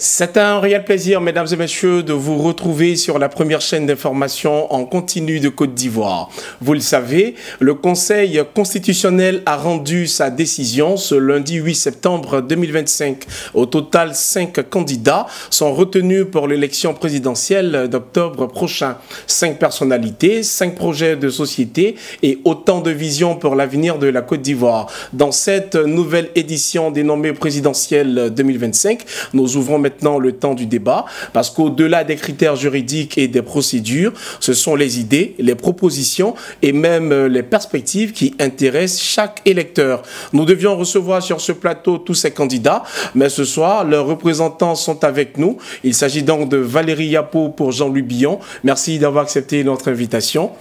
C'est un réel plaisir, mesdames et messieurs, de vous retrouver sur la première chaîne d'information en continu de Côte d'Ivoire. Vous le savez, le Conseil constitutionnel a rendu sa décision ce lundi 8 septembre 2025. Au total, 5 candidats sont retenus pour l'élection présidentielle d'octobre prochain. 5 personnalités, 5 projets de société et autant de visions pour l'avenir de la Côte d'Ivoire. Dans cette nouvelle édition dénommée présidentielle 2025, nous ouvrons maintenant le temps du débat, parce qu'au-delà des critères juridiques et des procédures, ce sont les idées, les propositions et même les perspectives qui intéressent chaque électeur. Nous devions recevoir sur ce plateau tous ces candidats, mais ce soir, leurs représentants sont avec nous. Il s'agit donc de Valérie Yapo pour Jean-Louis Billon. Merci d'avoir accepté notre invitation.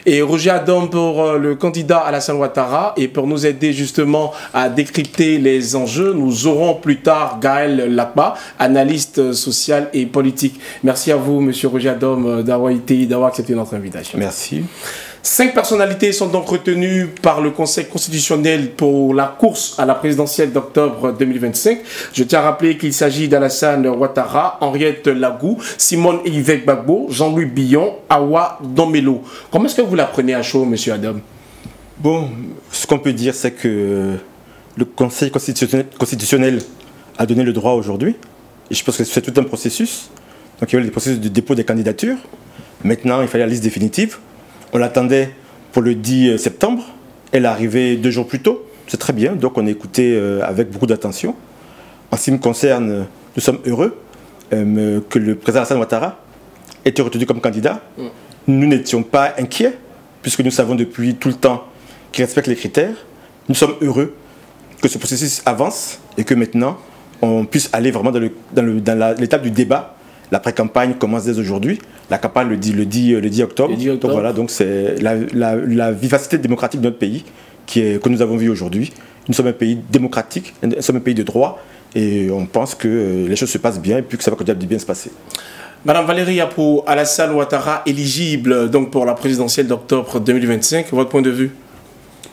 Et Roger Adam pour le candidat Alassane Ouattara. Et pour nous aider justement à décrypter les enjeux, nous aurons plus tard Gaël Lakba, analyste social et politique. Merci à vous, Monsieur Roger Adam, d'avoir accepté notre invitation. Merci. 5 personnalités sont donc retenues par le Conseil constitutionnel pour la course à la présidentielle d'octobre 2025. Je tiens à rappeler qu'il s'agit d'Alassane Ouattara, Henriette Lagou, Simone Yvette Gbagbo, Jean-Louis Billon, Awa Domelo. Comment est-ce que vous la prenez à chaud, Monsieur Adam? Bon, ce qu'on peut dire, c'est que le Conseil constitutionnel a donné le droit aujourd'hui. Et je pense que c'est tout un processus. Donc il y a eu le processus de dépôt des candidatures. Maintenant, il fallait la liste définitive. On l'attendait pour le 10 septembre. Elle est arrivée 2 jours plus tôt. C'est très bien. Donc on a écouté avec beaucoup d'attention. En ce qui me concerne, nous sommes heureux que le président Alassane Ouattara ait été retenu comme candidat. Nous n'étions pas inquiets, puisque nous savons depuis tout le temps qu'il respecte les critères. Nous sommes heureux que ce processus avance et que maintenant, on puisse aller vraiment dans l'étape du débat. La pré-campagne commence dès aujourd'hui. La campagne le 10 octobre. Donc voilà, donc c'est la vivacité démocratique de notre pays que nous avons vu aujourd'hui. Nous sommes un pays démocratique, nous sommes un pays de droit et on pense que les choses se passent bien et puis que ça va continuer de bien se passer. Madame Valérie Yapo, Alassane Ouattara éligible donc pour la présidentielle d'octobre 2025. Votre point de vue?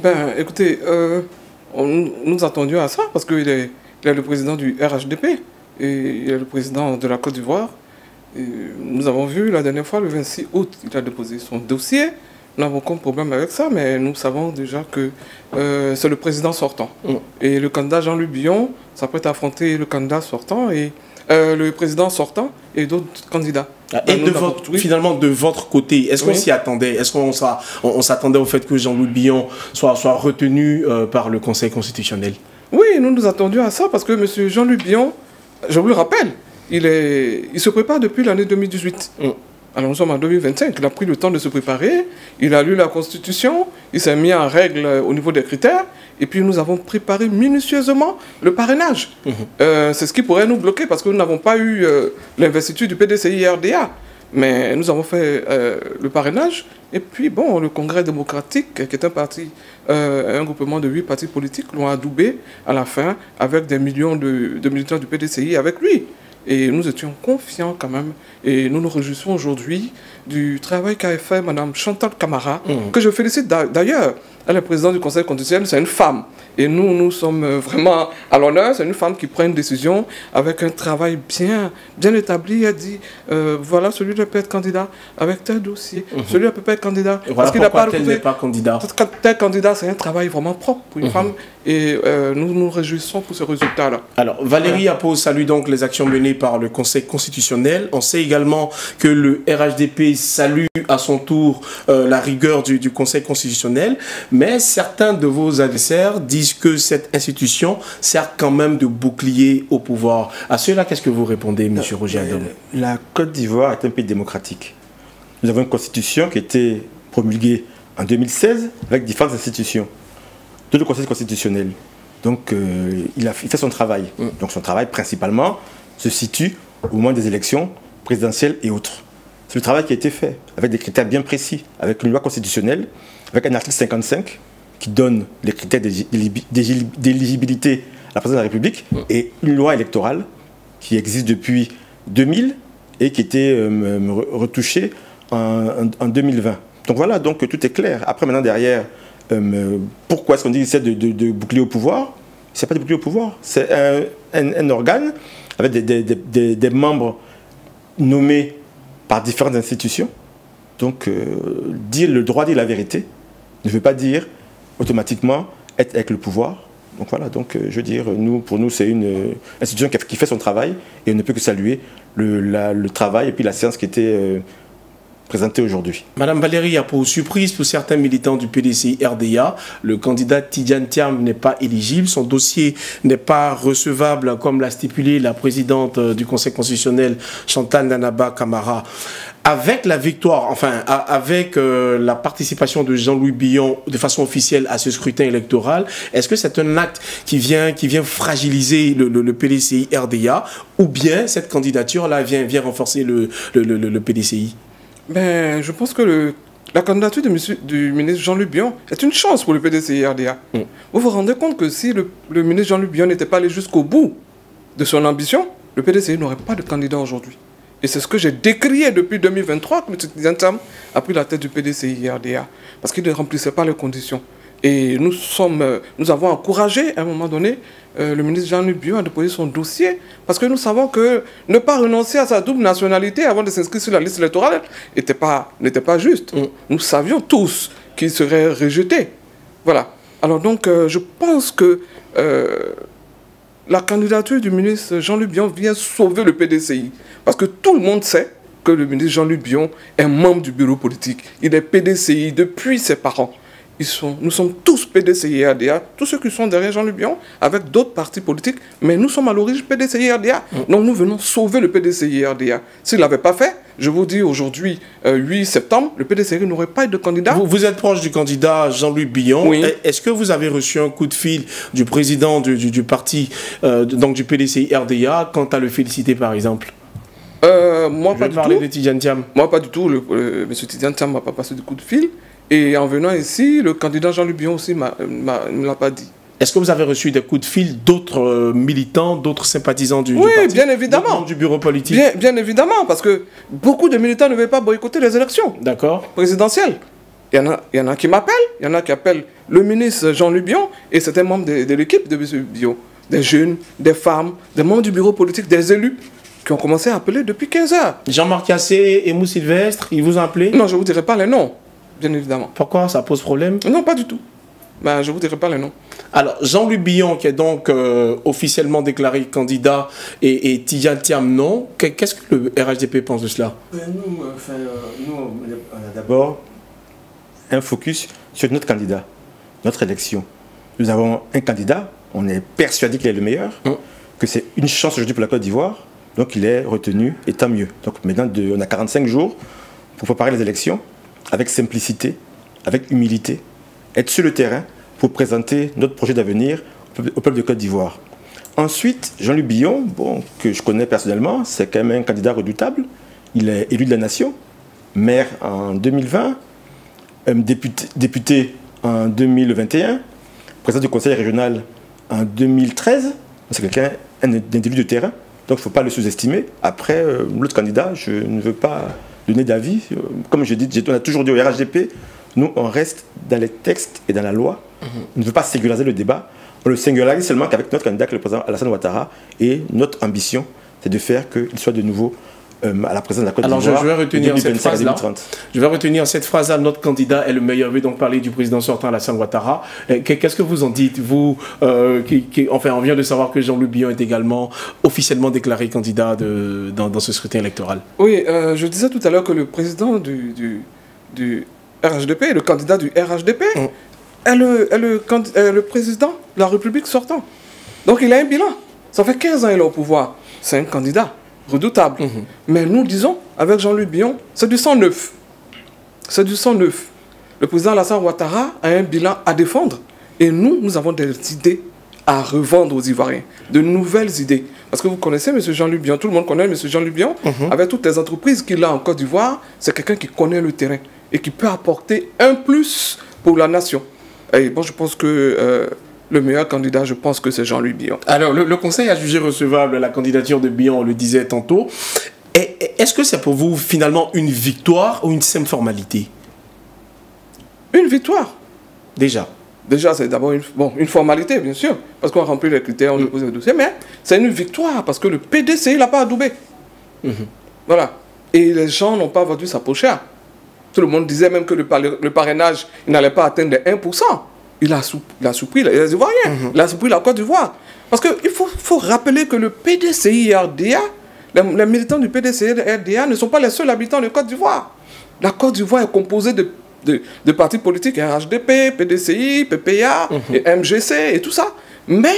Ben, écoutez, nous attendions à ça parce qu'il est le président du RHDP et il est le président de la Côte d'Ivoire. Nous avons vu la dernière fois, le 26 août, il a déposé son dossier. Nous n'avons aucun problème avec ça, mais nous savons déjà que c'est le président sortant. Et le candidat Jean-Louis Billon s'apprête à affronter le candidat sortant et le président sortant et d'autres candidats. Et finalement, de votre côté, est-ce qu'on s'y attendait? Est-ce qu'on s'attendait au fait que Jean-Louis Billon soit retenu par le Conseil constitutionnel? Oui, nous nous attendions à ça parce que M. Jean-Louis Billon, je vous le rappelle, il se prépare depuis l'année 2018. Alors nous sommes en 2025, il a pris le temps de se préparer, il a lu la Constitution, il s'est mis en règle au niveau des critères, et puis nous avons préparé minutieusement le parrainage. C'est ce qui pourrait nous bloquer parce que nous n'avons pas eu l'investiture du PDCI-RDA. Mais nous avons fait le parrainage, et puis bon, le Congrès démocratique, qui est un groupement de 8 partis politiques, l'ont adoubé à la fin avec des millions de militants du PDCI avec lui. Et nous étions confiants quand même, et nous nous réjouissons aujourd'hui du travail qu'a fait Mme Chantal Camara, que je félicite d'ailleurs. Elle est présidente du Conseil constitutionnel, c'est une femme. Et nous sommes vraiment à l'honneur. C'est une femme qui prend une décision avec un travail bien établi. Elle dit, voilà, celui-là peut être candidat avec tel dossier. Celui-là peut pas être candidat. Et voilà pourquoi tel n'est pas candidat. Tel candidat, c'est un travail vraiment propre pour une femme. Et nous nous réjouissons pour ce résultat-là. Alors, Valérie Yapo salue donc les actions menées par le Conseil constitutionnel. On sait également que le RHDP salue à son tour la rigueur du Conseil constitutionnel. Mais certains de vos adversaires disent que cette institution sert quand même de bouclier au pouvoir. À cela, qu'est-ce que vous répondez, M. Roger Adam? La Côte d'Ivoire est un pays démocratique. Nous avons une constitution qui a été promulguée en 2016 avec différentes institutions de le Conseil constitutionnel. Donc, il fait son travail. Donc, son travail, principalement, se situe au moment des élections présidentielles et autres. C'est le travail qui a été fait, avec des critères bien précis, avec une loi constitutionnelle, avec un article 55 qui donne les critères d'éligibilité à la présidence de la République, et une loi électorale qui existe depuis 2000 et qui a été retouchée en 2020. Donc voilà, donc tout est clair. Après, maintenant, derrière, pourquoi est-ce qu'on dit que c'est de bouclier au pouvoir? C'est pas de bouclier au pouvoir, c'est un organe avec des membres nommés par différentes institutions. Donc, dire le droit de dire la vérité ne veut pas dire automatiquement être avec le pouvoir. Donc voilà, donc je veux dire, pour nous, c'est une institution qui fait son travail et on ne peut que saluer le travail et puis la séance qui était présentée aujourd'hui. Madame Valérie, pour surprise pour certains militants du PDCI-RDA, le candidat Tidjane Thiam n'est pas éligible, son dossier n'est pas recevable comme l'a stipulé la présidente du Conseil constitutionnel Chantal Nanaba Camara. Avec la victoire, enfin avec la participation de Jean-Louis Billon de façon officielle à ce scrutin électoral, est-ce que c'est un acte qui vient fragiliser le PDCI-RDA ou bien cette candidature-là vient renforcer le PDCI? Ben, je pense que la candidature du ministre Jean-Louis Billon est une chance pour le PDCI-RDA. Vous vous rendez compte que si le ministre Jean-Louis Billon n'était pas allé jusqu'au bout de son ambition, le PDCI n'aurait pas de candidat aujourd'hui. Et c'est ce que j'ai décrié depuis 2023 que M. Tidjane Thiam a pris la tête du PDCI-RDA. Parce qu'il ne remplissait pas les conditions. Et nous avons encouragé à un moment donné le ministre Jean-Louis Billon à déposer son dossier. Parce que nous savons que ne pas renoncer à sa double nationalité avant de s'inscrire sur la liste électorale n'était pas juste. Nous savions tous qu'il serait rejeté. Voilà. Alors donc je pense que la candidature du ministre Jean-Louis Billon vient sauver le PDCI. Parce que tout le monde sait que le ministre Jean-Louis Billon est membre du bureau politique. Il est PDCI depuis ses parents. Nous sommes tous PDCI et RDA, tous ceux qui sont derrière Jean-Louis Billon, avec d'autres partis politiques, mais nous sommes à l'origine PDCI et RDA. Donc nous venons sauver le PDCI et RDA. S'il ne l'avait pas fait, je vous dis aujourd'hui, 8 septembre, le PDCI n'aurait pas eu de candidat. Vous êtes proche du candidat Jean-Louis Billon. Oui. Est-ce que vous avez reçu un coup de fil du président du parti, donc du PDCI RDA, quant à le féliciter par exemple? Moi, je vais parler de Tidjane Thiam. Moi, pas du tout. M. Tidjane Thiam ne m'a pas passé de coup de fil. Et en venant ici, le candidat Jean-Louis Billon aussi ne me l'a pas dit. Est-ce que vous avez reçu des coups de fil d'autres militants, d'autres sympathisants du parti? Oui, bien évidemment. Du bureau politique? Bien évidemment, parce que beaucoup de militants ne veulent pas boycotter les élections présidentielles. Il y en a qui m'appellent, il y en a qui appellent le ministre Jean-Louis Billon, et c'est un membre de l'équipe de M. Billon. Des jeunes, des femmes, des membres du bureau politique, des élus, qui ont commencé à appeler depuis 15 heures. Jean-Marc Cassé et Mou Sylvestre, ils vous ont appelé? Non, je ne vous dirai pas les noms. Bien évidemment. Pourquoi? Ça pose problème? Non, pas du tout. Ben, je ne vous dirai pas les noms. Alors, Jean-Louis Billon, qui est donc officiellement déclaré candidat, et Tidjane Thiam, non. Qu'est-ce que le RHDP pense de cela? Nous, on a d'abord un focus sur notre candidat, notre élection. Nous avons un candidat, on est persuadé qu'il est le meilleur, que c'est une chance aujourd'hui pour la Côte d'Ivoire, donc il est retenu, et tant mieux. Donc maintenant, on a 45 jours pour préparer les élections, avec simplicité, avec humilité, être sur le terrain pour présenter notre projet d'avenir au peuple de Côte d'Ivoire. Ensuite, Jean-Louis Billon, que je connais personnellement, c'est quand même un candidat redoutable. Il est élu de la nation, maire en 2020, député en 2021, président du conseil régional en 2013. C'est quelqu'un, un élu de terrain, donc il ne faut pas le sous-estimer. Après, l'autre candidat, je ne veux pas donner d'avis. Comme je dis, on a toujours dit au RHDP, nous on reste dans les textes et dans la loi. On ne veut pas singulariser le débat. On le singularise seulement qu'avec notre candidat, le président Alassane Ouattara. Et notre ambition, c'est de faire qu'il soit de nouveau à la présidence de la Côte d'Ivoire. Alors je vais retenir cette phrase-là. Je vais retenir cette phrase-là. Notre candidat est le meilleur. Je vais donc parler du président sortant Alassane Ouattara. Qu'est-ce que vous en dites, vous enfin, on vient de savoir que Jean-Louis Billon est également officiellement déclaré candidat dans ce scrutin électoral. Oui, je disais tout à l'heure que le président du RHDP, le candidat du RHDP, est le président de la République sortant. Donc il a un bilan. Ça fait 15 ans qu'il est au pouvoir. C'est un candidat redoutable. Mais nous disons, avec Jean-Louis Billon, c'est du sang neuf. C'est du sang neuf. Le président Alassane Ouattara a un bilan à défendre. Et nous avons des idées à revendre aux Ivoiriens. De nouvelles idées. Parce que vous connaissez M. Jean-Louis Billon, tout le monde connaît M. Jean-Louis Billon. Avec toutes les entreprises qu'il a en Côte d'Ivoire, c'est quelqu'un qui connaît le terrain et qui peut apporter un plus pour la nation. Et bon, je pense que le meilleur candidat, je pense que c'est Jean-Louis Billon. Alors, le Conseil a jugé recevable la candidature de Billon, on le disait tantôt. Est-ce que c'est pour vous, finalement, une victoire ou une simple formalité? Une victoire. Déjà. déjà, c'est d'abord une formalité, bien sûr, parce qu'on remplit les critères, on dépose le dossier, mais c'est une victoire, parce que le PDCI ne l'a pas adoubé. Voilà. Et les gens n'ont pas vendu sa peau chère. Tout le monde disait même que le parrainage n'allait pas atteindre les 1%. Il a soupli les Ivoiriens, il a soupli la Côte d'Ivoire. Parce qu'il faut rappeler que le PDCI et RDA, les militants du PDCI et RDA ne sont pas les seuls habitants de Côte d'Ivoire. La Côte d'Ivoire est composée de partis politiques, HDP, PDCI, PPA, et MGC et tout ça. Mais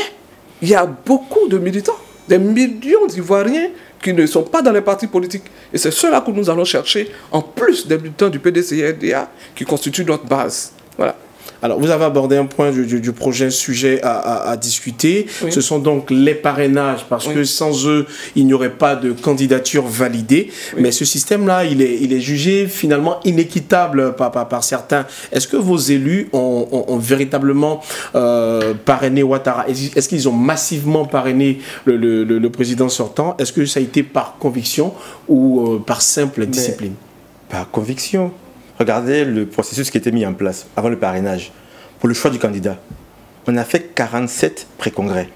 il y a beaucoup de militants, des millions d'Ivoiriens qui ne sont pas dans les partis politiques. Et c'est cela que nous allons chercher, en plus des militants du PDCI et RDA, qui constituent notre base. Voilà. Alors, vous avez abordé un point du projet sujet à discuter. Oui. Ce sont donc les parrainages, parce que sans eux, il n'y aurait pas de candidature validée. Oui. Mais ce système-là, il est jugé finalement inéquitable par certains. Est-ce que vos élus ont véritablement parrainé Ouattara? Est-ce qu'ils ont massivement parrainé le président sortant? Est-ce que ça a été par conviction ou par simple discipline? Par conviction. Regardez le processus qui était mis en place avant le parrainage. Pour le choix du candidat, on a fait 47 pré-congrès.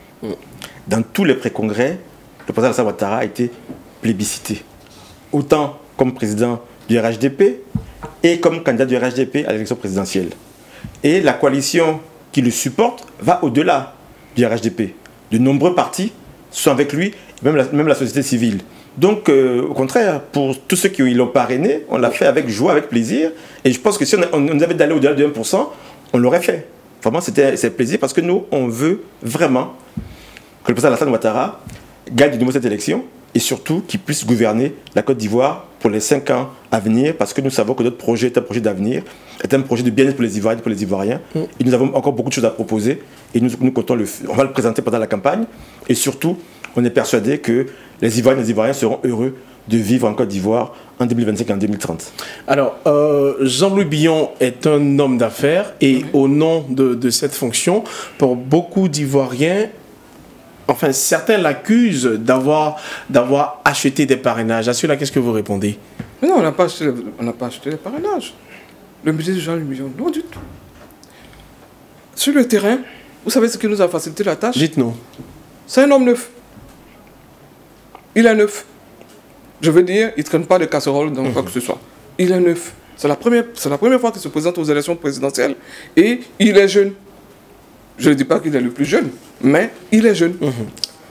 Dans tous les pré-congrès, le président Alassane Ouattara a été plébiscité. Autant comme président du RHDP et comme candidat du RHDP à l'élection présidentielle. Et la coalition qui le supporte va au-delà du RHDP. De nombreux partis sont avec lui, même la société civile. Donc, au contraire, pour tous ceux qui l'ont parrainé, on l'a fait avec joie, avec plaisir. Et je pense que si on nous avait d'aller au-delà de 1%, on l'aurait fait. Vraiment, c'est plaisir parce que nous, on veut vraiment que le président Alassane Ouattara gagne de nouveau cette élection et surtout qu'il puisse gouverner la Côte d'Ivoire pour les 5 ans à venir, parce que nous savons que notre projet est un projet d'avenir, est un projet de bien-être pour les Ivoiriens et pour les Ivoiriens. Et nous avons encore beaucoup de choses à proposer et nous comptons on va le présenter pendant la campagne. Et surtout, on est persuadé que les Ivoiriens et les Ivoiriens seront heureux de vivre en Côte d'Ivoire en 2025 et en 2030. Alors, Jean-Louis Billon est un homme d'affaires et au nom de cette fonction, pour beaucoup d'Ivoiriens, enfin certains l'accusent d'avoir acheté des parrainages. À cela, qu'est-ce que vous répondez? Mais non, on n'a pas acheté les parrainages. Le budget de Jean-Louis Billon, non du tout. Sur le terrain, vous savez ce qui nous a facilité la tâche? Dites-nous. C'est un homme neuf. Il est neuf. Je veux dire, il ne traîne pas de casserole dans quoi que ce soit. Il est neuf. C'est la première fois qu'il se présente aux élections présidentielles et il est jeune. Je ne dis pas qu'il est le plus jeune, mais il est jeune.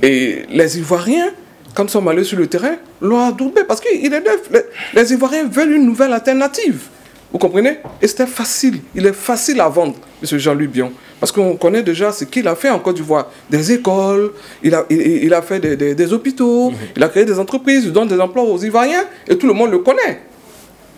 Et les Ivoiriens, quand ils sont allés sur le terrain, l'ont adoubé parce qu'il est neuf. Les Ivoiriens veulent une nouvelle alternative. Vous comprenez? Et c'était facile. Il est facile à vendre, M. Jean-Louis Billon. Parce qu'on connaît déjà ce qu'il a fait en Côte d'Ivoire. Des écoles, il a fait des hôpitaux, il a créé des entreprises, il donne des emplois aux Ivoiriens et tout le monde le connaît.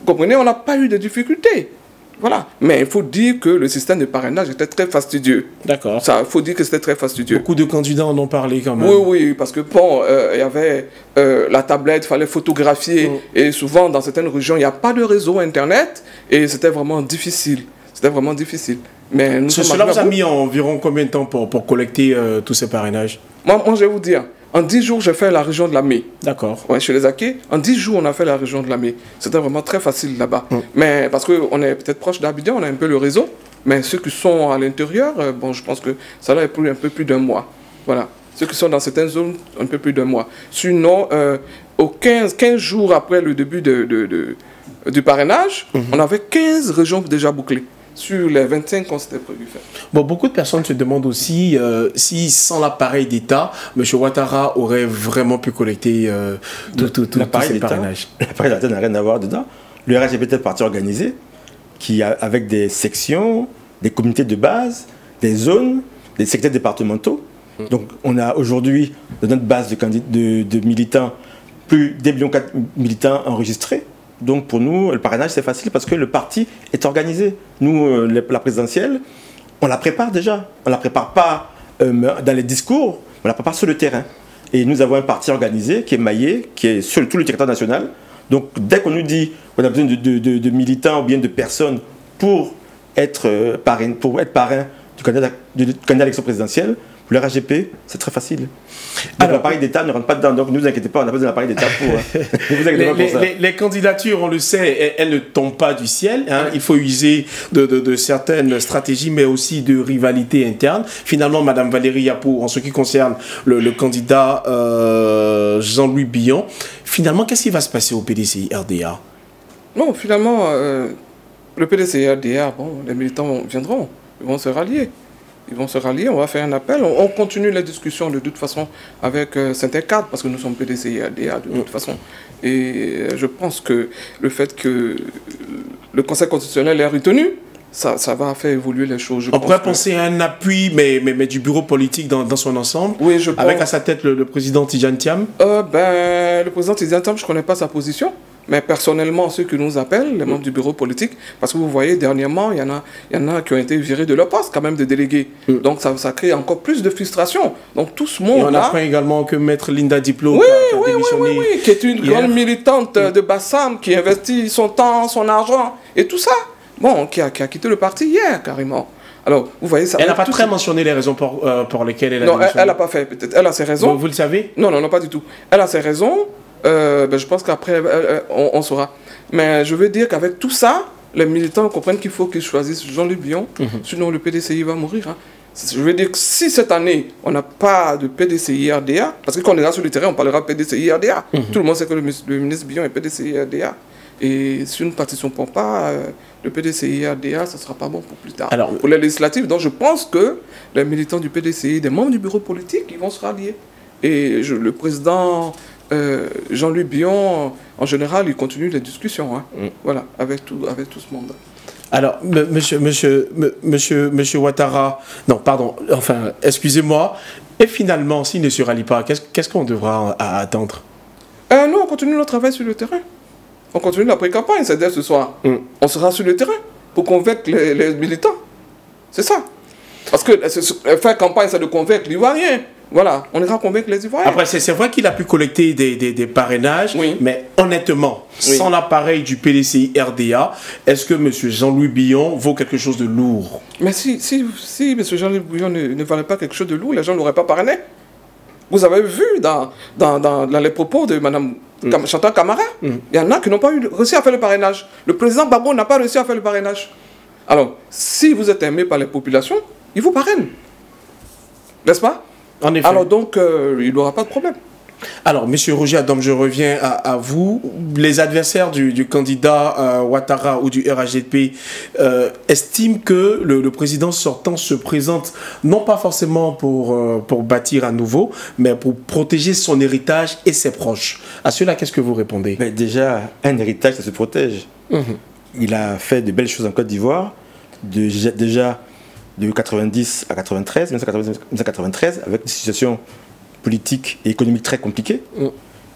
Vous comprenez? On n'a pas eu de difficultés. Voilà. Mais il faut dire que le système de parrainage était très fastidieux. D'accord. Ça, il faut dire que c'était très fastidieux. Beaucoup de candidats en ont parlé quand même. Oui, parce que bon, il y avait la tablette, il fallait photographier. Et souvent, dans certaines régions, il n'y a pas de réseau Internet. Et c'était vraiment difficile. C'était vraiment difficile. Mais cela vous a mis environ combien de temps pour collecter tous ces parrainages? Moi, je vais vous dire, en 10 jours, j'ai fait la région de la Mai. D'accord. Ouais, chez les Aké, en 10 jours, on a fait la région de la Mai. C'était vraiment très facile là-bas. Mais parce qu'on est peut-être proche d'Abidjan, on a un peu le réseau. Mais ceux qui sont à l'intérieur, bon, je pense que ça là est un peu plus d'un mois. Voilà. Ceux qui sont dans certaines zones, un peu plus d'un mois. Sinon, aux 15 jours après le début du parrainage, on avait 15 régions déjà bouclées sur les 25 qu'on s'était prévu faire. Bon, beaucoup de personnes se demandent aussi si, sans l'appareil d'État, M. Ouattara aurait vraiment pu collecter tous ces parrainages. L'appareil d'État n'a rien à voir dedans. Le RHDP est un parti organisé avec des sections, des comités de base, des zones, des secrétaires départementaux. Donc, on a aujourd'hui, dans notre base de militants, plus d'1,4 million militants enregistrés. Donc pour nous, le parrainage, c'est facile parce que le parti est organisé. Nous, la présidentielle, on la prépare déjà. On ne la prépare pas dans les discours, on la prépare sur le terrain. Et nous avons un parti organisé qui est maillé, qui est sur tout le territoire national. Donc dès qu'on nous dit qu'on a besoin de militants ou bien de personnes pour être parrain du candidat à l'élection présidentielle, Pour le RHDP, c'est très facile. L'appareil d'État ne rentre pas dedans, donc ne vous inquiétez pas, on n'a pas besoin d'appareil d'État pour... ne vous inquiétez pas pour ça. Les candidatures, on le sait, elles ne tombent pas du ciel. Hein. Il faut user de certaines stratégies, mais aussi de rivalité interne. Finalement, Mme Valérie Yapo, en ce qui concerne le candidat Jean-Louis Billon, finalement, qu'est-ce qui va se passer au PDCI-RDA? Non, finalement, le PDCI-RDA, bon, les militants viendront, ils vont se rallier. Ils vont se rallier, on va faire un appel, on continue les discussions de toute façon avec Saint-Encadre, parce que nous sommes PDCI-RDA de toute façon. Et je pense que le fait que le Conseil constitutionnel ait retenu, ça va faire évoluer les choses. On pourrait penser à un appui, mais du bureau politique dans son ensemble, oui, je pense... avec à sa tête le président Tidjane Thiam. Le président Tidjane Thiam, je ne connais pas sa position. Mais personnellement, ceux qui nous appellent, les membres du bureau politique, parce que vous voyez, dernièrement, il y en a qui ont été virés de leur poste, quand même, de délégués. Donc, ça crée encore plus de frustration. Donc, tout ce monde-là... Et on apprend également que Maître Linda Diplo oui, qui est une grande militante de Bassam, qui investit son temps, son argent, et tout ça. Bon, qui a quitté le parti hier, carrément. Alors, vous voyez ça... Elle n'a pas très mentionné les raisons pour lesquelles elle a démissionné. Non, elle n'a pas fait, peut-être. Elle a ses raisons. Bon, vous le savez? Non, pas du tout. Elle a ses raisons. Je pense qu'après, on saura. Mais je veux dire qu'avec tout ça, les militants comprennent qu'il faut qu'ils choisissent Jean-Louis Billon, sinon le PDCI va mourir. Hein. Je veux dire que si cette année, on n'a pas de PDCI-RDA, parce que quand on ira sur le terrain, on parlera PDCI-RDA. Tout le monde sait que le ministre Billon est PDCI-RDA. Et si nous ne participons pas, le PDCI-RDA, ça ne sera pas bon pour plus tard. Alors, pour les législatives, donc je pense que les militants du PDCI, des membres du bureau politique, ils vont se rallier. Et le président... Jean-Louis Billon, en général, il continue les discussions, hein. Voilà, avec tout ce monde. Alors, monsieur Ouattara, non, pardon, enfin, excusez-moi, et finalement, s'il ne se rallie pas, qu'est-ce qu'on devra attendre? Nous, on continue notre travail sur le terrain. On continue la pré-campagne, c'est dès ce soir. On sera sur le terrain pour convaincre les militants. C'est ça. Parce que faire campagne, c'est de convaincre l'Ivoirien. Voilà, on ira convaincre les Ivoiriens. Après, c'est vrai qu'il a pu collecter des parrainages, mais honnêtement, sans l'appareil du PDCI-RDA, est-ce que M. Jean-Louis Billon vaut quelque chose de lourd? Mais si M. Jean-Louis Billon ne valait pas quelque chose de lourd, les gens ne l'auraient pas parrainé. Vous avez vu dans les propos de Mme Chantal Camara, il y en a qui n'ont pas réussi à faire le parrainage. Le président Gbagbo n'a pas réussi à faire le parrainage. Alors, si vous êtes aimé par les populations, ils vous parrainent. N'est-ce pas? En effet. Alors donc, il n'aura pas de problème. Alors, Monsieur Roger Adam, je reviens à vous. Les adversaires du candidat Ouattara ou du RHDP estiment que le président sortant se présente non pas forcément pour bâtir à nouveau, mais pour protéger son héritage et ses proches. À cela, qu'est-ce que vous répondez? Mais déjà, un héritage, ça se protège. Il a fait de belles choses en Côte d'Ivoire, déjà de 90 à 93, 1993, avec une situation politique et économique très compliquée.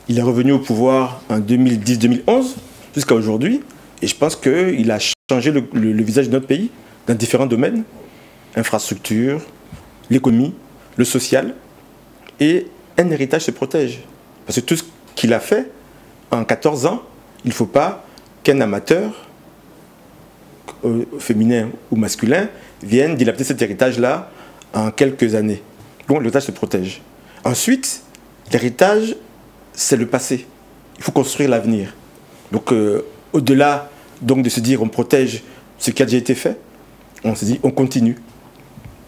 Il est revenu au pouvoir en 2010-2011, jusqu'à aujourd'hui, et je pense qu'il a changé le visage de notre pays dans différents domaines, infrastructure, l'économie, le social, et un héritage se protège. Parce que tout ce qu'il a fait en 14 ans, il ne faut pas qu'un amateur, féminin ou masculin, viennent dilapider cet héritage-là en quelques années. Donc l'héritage se protège. Ensuite, l'héritage, c'est le passé. Il faut construire l'avenir. Donc au-delà de se dire on protège ce qui a déjà été fait, on se dit on continue.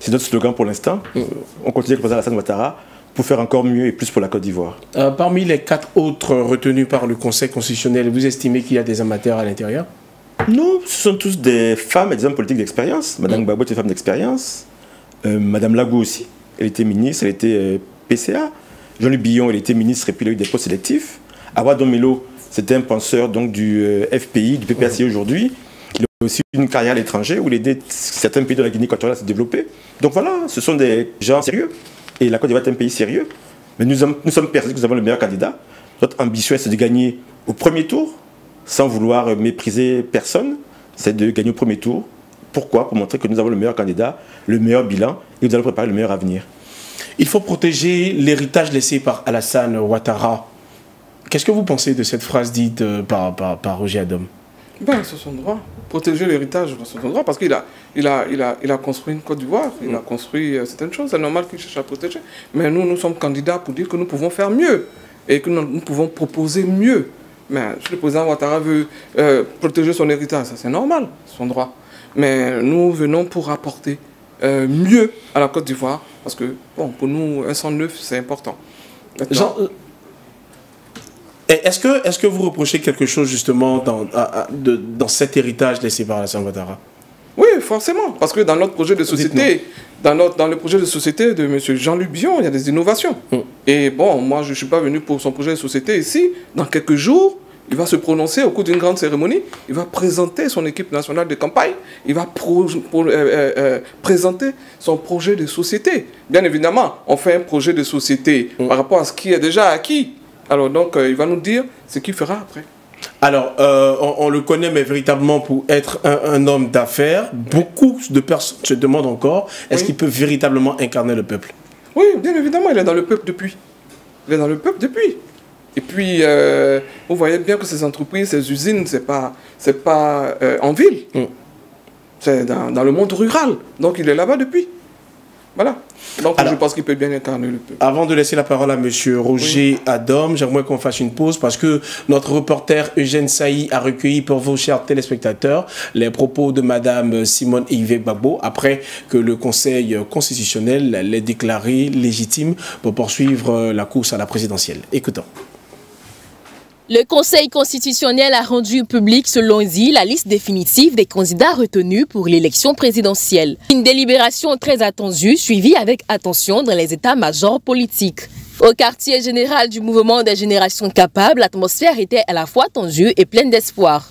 C'est notre slogan pour l'instant. On continue avec le président Alassane Ouattara pour faire encore mieux et plus pour la Côte d'Ivoire. Parmi les 4 autres retenus par le Conseil constitutionnel, vous estimez qu'il y a des amateurs à l'intérieur? Non, ce sont tous des femmes et des hommes politiques d'expérience. Madame Gbagbo est une femme d'expérience. Madame Lagou aussi, elle était ministre, elle était PCA. Jean-Louis Billon, il était ministre et puis il a eu des postes sélectifs. Awa Domelo, c'était un penseur donc, du FPI, du PPACI aujourd'hui. Il a aussi une carrière à l'étranger où il a aidé certains pays de la Guinée équatoriale à se développer. Donc voilà, ce sont des gens sérieux. Et la Côte d'Ivoire est un pays sérieux. Mais nous sommes persuadés que nous avons le meilleur candidat. Notre ambition, c'est de gagner au premier tour, sans vouloir mépriser personne, c'est de gagner au premier tour. Pourquoi? Pour montrer que nous avons le meilleur candidat, le meilleur bilan, et nous allons préparer le meilleur avenir. Il faut protéger l'héritage laissé par Alassane Ouattara. Qu'est-ce que vous pensez de cette phrase dite par Roger Adam? Ben, c'est son droit. Protéger l'héritage, c'est son droit, parce qu'il a construit une Côte d'Ivoire, il a construit certaines choses, c'est normal qu'il cherche à protéger. Mais nous sommes candidats pour dire que nous pouvons faire mieux et que nous pouvons proposer mieux. Mais si le président Ouattara veut protéger son héritage, ça c'est normal, c'est son droit. Mais nous venons pour apporter mieux à la Côte d'Ivoire, parce que bon, pour nous, un sang neuf, c'est important. Est-ce que vous reprochez quelque chose justement dans cet héritage laissé par Alassane Ouattara? Oui, forcément, parce que dans notre projet de société, dans le projet de société de M. Jean-Luc Bion, il y a des innovations. Et bon, moi je ne suis pas venu pour son projet de société ici. Dans quelques jours, il va se prononcer au cours d'une grande cérémonie, il va présenter son équipe nationale de campagne, il va présenter son projet de société. Bien évidemment, on fait un projet de société par rapport à ce qui est déjà acquis. Alors donc, il va nous dire ce qu'il fera après. Alors, on le connaît, mais véritablement pour être un homme d'affaires, beaucoup de personnes se demandent encore, est-ce qu'il peut véritablement incarner le peuple? Oui, bien évidemment, il est dans le peuple depuis. Il est dans le peuple depuis. Et puis, vous voyez bien que ces entreprises, ces usines, c'est pas en ville. C'est dans le monde rural. Donc, il est là-bas depuis. Voilà. Donc, alors, je pense qu'il peut bien incarner le peuple. Avant de laisser la parole à M. Roger Adom, j'aimerais qu'on fasse une pause parce que notre reporter Eugène Saï a recueilli pour vos chers téléspectateurs les propos de Mme Simone Gbagbo après que le Conseil constitutionnel l'ait déclaré légitime pour poursuivre la course à la présidentielle. Écoutons. Le Conseil constitutionnel a rendu public ce lundi la liste définitive des candidats retenus pour l'élection présidentielle. Une délibération très attendue, suivie avec attention dans les états-majors politiques. Au quartier général du mouvement des générations capables, l'atmosphère était à la fois tendue et pleine d'espoir.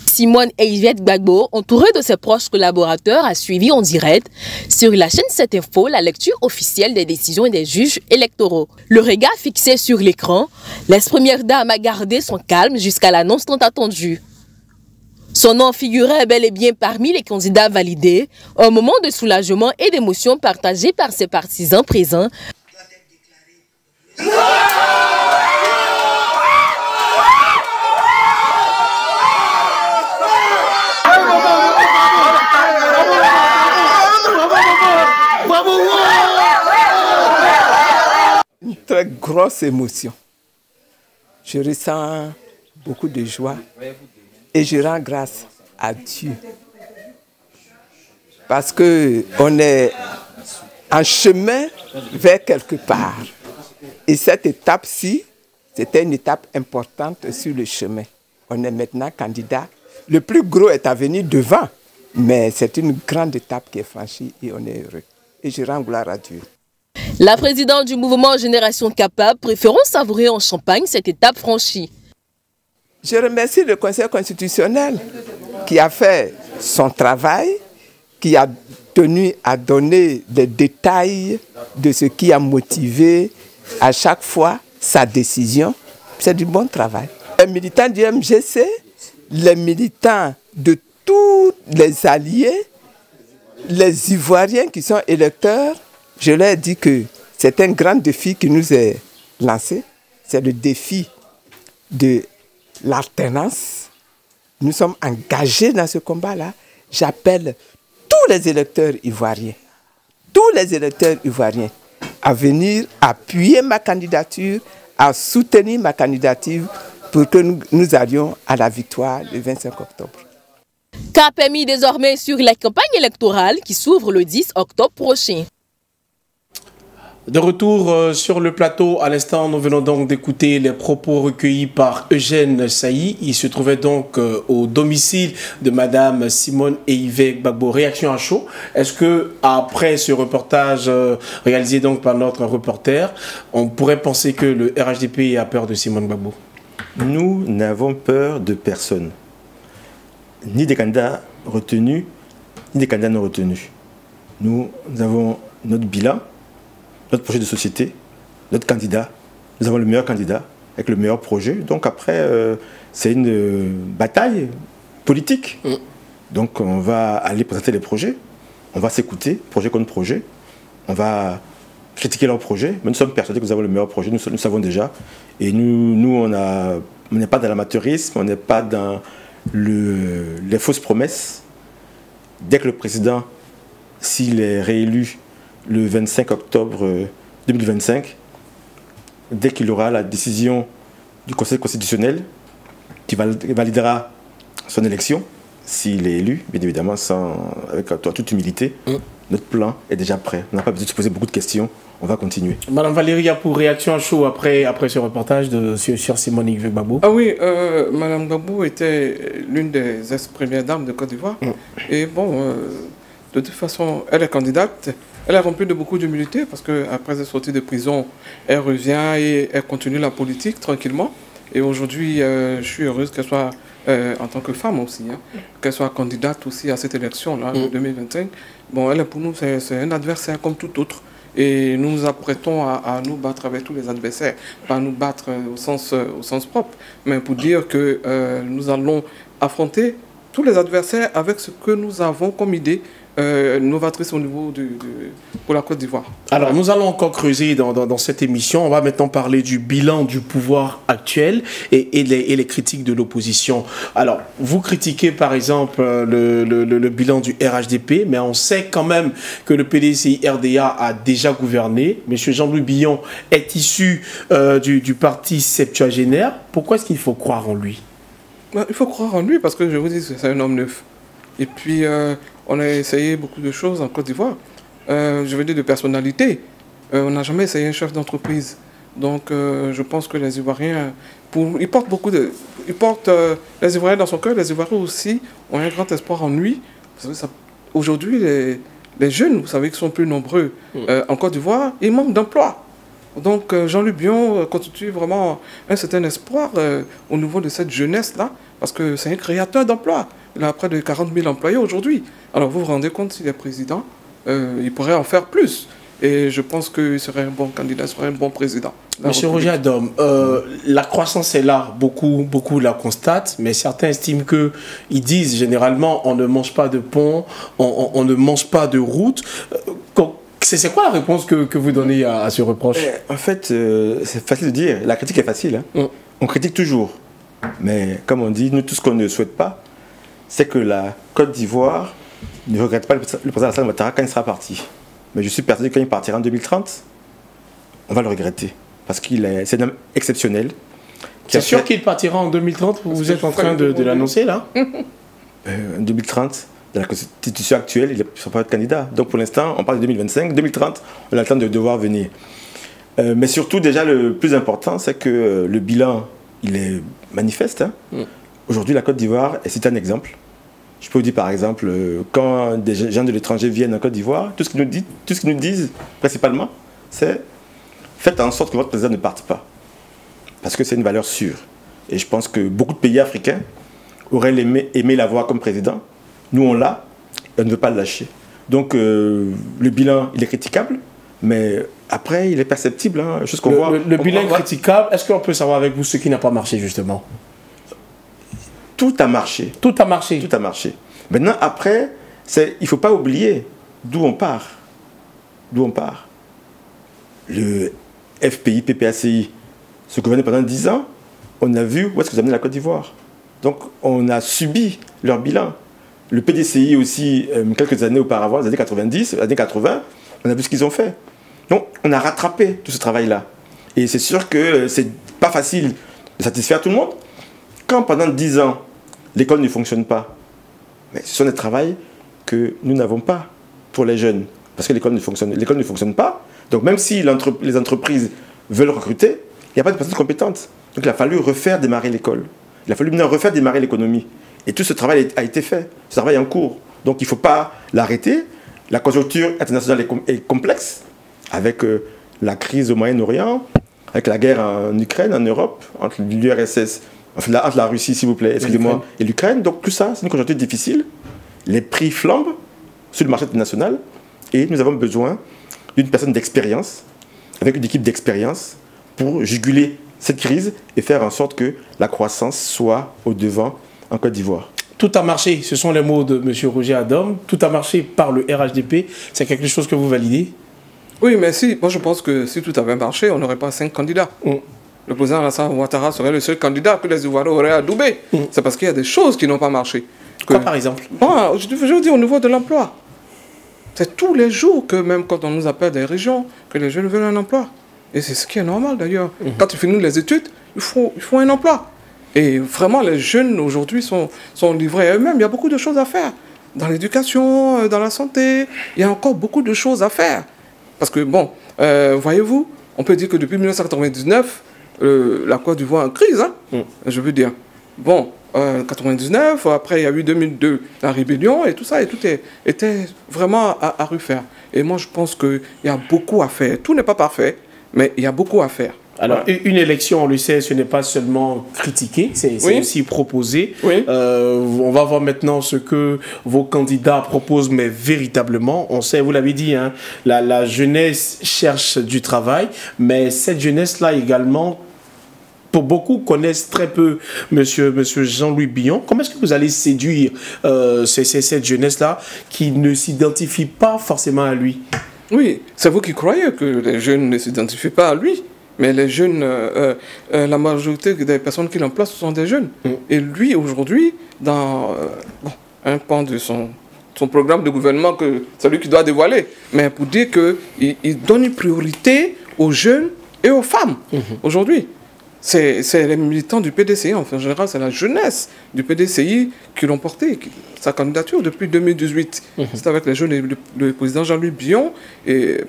Simone Gbagbo, entourée de ses proches collaborateurs, a suivi en direct sur la chaîne 7 Info la lecture officielle des décisions des juges électoraux. Le regard fixé sur l'écran, l'ex-première dame a gardé son calme jusqu'à l'annonce tant attendue. Son nom figurait bel et bien parmi les candidats validés, un moment de soulagement et d'émotion partagé par ses partisans présents. Une très grosse émotion. Je ressens beaucoup de joie et je rends grâce à Dieu. Parce qu'on est en chemin vers quelque part. Et cette étape-ci, c'était une étape importante sur le chemin. On est maintenant candidat. Le plus gros est à venir devant, mais c'est une grande étape qui est franchie et on est heureux. Et je rends gloire à Dieu. La présidente du mouvement Génération Capable préférant savourer en champagne cette étape franchie. Je remercie le Conseil constitutionnel qui a fait son travail, qui a tenu à donner des détails de ce qui a motivé à chaque fois sa décision. C'est du bon travail. Les militants du MGC, les militants de tous les alliés, les Ivoiriens qui sont électeurs, je leur ai dit que c'est un grand défi qui nous est lancé. C'est le défi de l'alternance. Nous sommes engagés dans ce combat-là. J'appelle tous les électeurs ivoiriens, à venir appuyer ma candidature, à soutenir ma candidature pour que nous allions à la victoire le 25 octobre. Cap est mis désormais sur la campagne électorale qui s'ouvre le 10 octobre prochain. De retour sur le plateau, à l'instant, nous venons donc d'écouter les propos recueillis par Eugène Saï. Il se trouvait donc au domicile de Mme Simone Gbagbo. Réaction à chaud. Est-ce que après ce reportage réalisé donc par notre reporter, on pourrait penser que le RHDP a peur de Simone Gbagbo? Nous n'avons peur de personne. Ni des candidats retenus, ni des candidats non retenus. Nous avons notre bilan, notre projet de société, notre candidat. Nous avons le meilleur candidat avec le meilleur projet. Donc après, c'est une bataille politique. Donc on va aller présenter les projets, on va s'écouter, projet contre projet. On va critiquer leurs projets, mais nous sommes persuadés que nous avons le meilleur projet, nous savons déjà. Et nous on n'est pas dans l'amateurisme, on n'est pas dans les fausses promesses. Dès que le président, s'il est réélu le 25 octobre 2025, dès qu'il aura la décision du Conseil constitutionnel qui validera son élection, s'il est élu, bien évidemment, avec toute humilité, notre plan est déjà prêt. On n'a pas besoin de se poser beaucoup de questions. On va continuer. Madame Valérie, pour réaction à chaud après ce reportage sur Simone Gbagbo. Ah oui, Madame Gbagbo était l'une des ex-premières dames de Côte d'Ivoire. Et bon, de toute façon, elle est candidate. Elle est remplie de beaucoup d'humilité parce qu'après être sortie de prison, elle revient et elle continue la politique tranquillement. Et aujourd'hui, je suis heureuse qu'elle soit, en tant que femme aussi, qu'elle soit candidate aussi à cette élection-là, de 2025. Bon, elle, pour nous, c'est un adversaire comme tout autre. Et nous nous apprêtons à nous battre avec tous les adversaires. Pas nous battre au sens propre, mais pour dire que nous allons affronter tous les adversaires avec ce que nous avons comme idée novatrice au niveau pour la Côte d'Ivoire. Alors, nous allons encore creuser dans cette émission. On va maintenant parler du bilan du pouvoir actuel et les critiques de l'opposition. Alors, vous critiquez par exemple le bilan du RHDP, mais on sait quand même que le PDCI-RDA a déjà gouverné. Monsieur Jean-Louis Billon est issu du parti septuagénaire. Pourquoi est-ce qu'il faut croire en lui? Il faut croire en lui parce que je vous dis, c'est un homme neuf. Et puis, on a essayé beaucoup de choses en Côte d'Ivoire. Je veux dire de personnalité. On n'a jamais essayé un chef d'entreprise. Donc, je pense que les Ivoiriens, ils portent les Ivoiriens dans son cœur. Les Ivoiriens aussi ont un grand espoir en lui. Aujourd'hui, les jeunes, vous savez, qui sont plus nombreux en Côte d'Ivoire, ils manquent d'emploi. Donc, Jean-Louis Billon constitue vraiment un certain espoir au niveau de cette jeunesse-là, parce que c'est un créateur d'emplois. Il a près de 40 000 employés aujourd'hui. Alors, vous vous rendez compte, s'il est président, il pourrait en faire plus. Et je pense qu'il serait un bon candidat, il serait un bon président. Monsieur Roger Adom, la croissance est là, beaucoup la constatent, mais certains estiment qu'ils disent généralement on ne mange pas de pont, on ne mange pas de route. C'est quoi la réponse que vous donnez à ce reproche? En fait, c'est facile de dire, la critique est facile. On critique toujours. Mais comme on dit, nous, tout ce qu'on ne souhaite pas, c'est que la Côte d'Ivoire ne regrette pas le président Alassane Ouattara quand il sera parti. Mais je suis persuadé que quand il partira en 2030, on va le regretter. Parce c'est un homme exceptionnel. C'est sûr qu'il partira en 2030? Vous êtes en train de l'annoncer là? En 2030, dans la constitution actuelle, il ne sera pas être candidat. Donc pour l'instant, on parle de 2025. 2030, on a le temps de devoir venir. Mais surtout, déjà, le plus important, c'est que le bilan, il est manifeste. Aujourd'hui, la Côte d'Ivoire, et c'est un exemple. Je peux vous dire par exemple, quand des gens de l'étranger viennent en Côte d'Ivoire, tout ce qu'ils nous disent principalement, c'est faites en sorte que votre président ne parte pas. Parce que c'est une valeur sûre. Et je pense que beaucoup de pays africains auraient aimé l'avoir comme président. Nous, on l'a, et on ne veut pas le lâcher. Donc, le bilan, il est critiquable, mais après, il est perceptible. Chose qu'on voit. Le bilan est critiquable. Est-ce qu'on peut savoir avec vous ce qui n'a pas marché, justement? Tout a marché. Tout a marché. Tout a marché. Maintenant, après, il ne faut pas oublier d'où on part. D'où on part. Le FPI, PPACI, se gouvernait pendant 10 ans. On a vu où est-ce que vous amenez la Côte d'Ivoire. Donc, on a subi leur bilan. Le PDCI aussi, quelques années auparavant, les années 90, les années 80, on a vu ce qu'ils ont fait. Donc, on a rattrapé tout ce travail-là. Et c'est sûr que c'est pas facile de satisfaire tout le monde. Quand pendant 10 ans, l'école ne fonctionne pas, mais ce sont des travaux que nous n'avons pas pour les jeunes. Parce que l'école ne fonctionne pas. Donc même si les entreprises veulent recruter, il n'y a pas de personnes compétentes. Donc il a fallu refaire démarrer l'école. Il a fallu maintenant refaire démarrer l'économie. Et tout ce travail a été fait. Ce travail est en cours. Donc il ne faut pas l'arrêter. La conjoncture internationale est complexe, avec la crise au Moyen-Orient, avec la guerre en Ukraine, en Europe, entre l'URSS, entre la Russie, s'il vous plaît, excusez-moi, et l'Ukraine. Donc tout ça, c'est une conjoncture difficile. Les prix flambent sur le marché international. Et nous avons besoin d'une personne d'expérience, avec une équipe d'expérience, pour juguler cette crise et faire en sorte que la croissance soit au devant en Côte d'Ivoire. Tout a marché, ce sont les mots de M. Roger Adom. Tout a marché par le RHDP. C'est quelque chose que vous validez? Oui, mais moi je pense que si tout avait marché, on n'aurait pas 5 candidats. le président Alassane Ouattara serait le seul candidat que les Ivoiriens auraient adoubé. C'est parce qu'il y a des choses qui n'ont pas marché. Quoi par exemple? Bon, je veux dire au niveau de l'emploi. C'est tous les jours que même quand on nous appelle des régions, que les jeunes veulent un emploi. Et c'est ce qui est normal d'ailleurs. Quand ils finissent les études, il faut un emploi. Et vraiment, les jeunes aujourd'hui sont livrés à eux-mêmes. Il y a beaucoup de choses à faire. Dans l'éducation, dans la santé, il y a encore beaucoup de choses à faire. Parce que, bon, voyez-vous, on peut dire que depuis 1999, la Côte d'Ivoire est en crise, hein, je veux dire. Bon, 99, après il y a eu 2002, la rébellion et tout ça, et tout était vraiment à refaire. Et moi, je pense qu'il y a beaucoup à faire. Tout n'est pas parfait, mais il y a beaucoup à faire. Alors, une élection, on le sait, ce n'est pas seulement critiquer, c'est aussi proposer. On va voir maintenant ce que vos candidats proposent, mais véritablement, on sait, vous l'avez dit, hein, la jeunesse cherche du travail, mais cette jeunesse-là également, pour beaucoup, connaissent très peu monsieur Jean-Louis Billon. Comment est-ce que vous allez séduire cette jeunesse-là qui ne s'identifie pas forcément à lui? Oui, c'est vous qui croyez que les jeunes ne s'identifient pas à lui. Mais les jeunes, la majorité des personnes qu'il emploie, ce sont des jeunes. Et lui, aujourd'hui, dans un pan de son programme de gouvernement, c'est lui qui doit dévoiler, mais pour dire qu'il donne une priorité aux jeunes et aux femmes, aujourd'hui. C'est les militants du PDCI, en général, c'est la jeunesse du PDCI qui l'ont porté, sa candidature depuis 2018. C'est avec les jeunes et le président Jean-Louis Billon,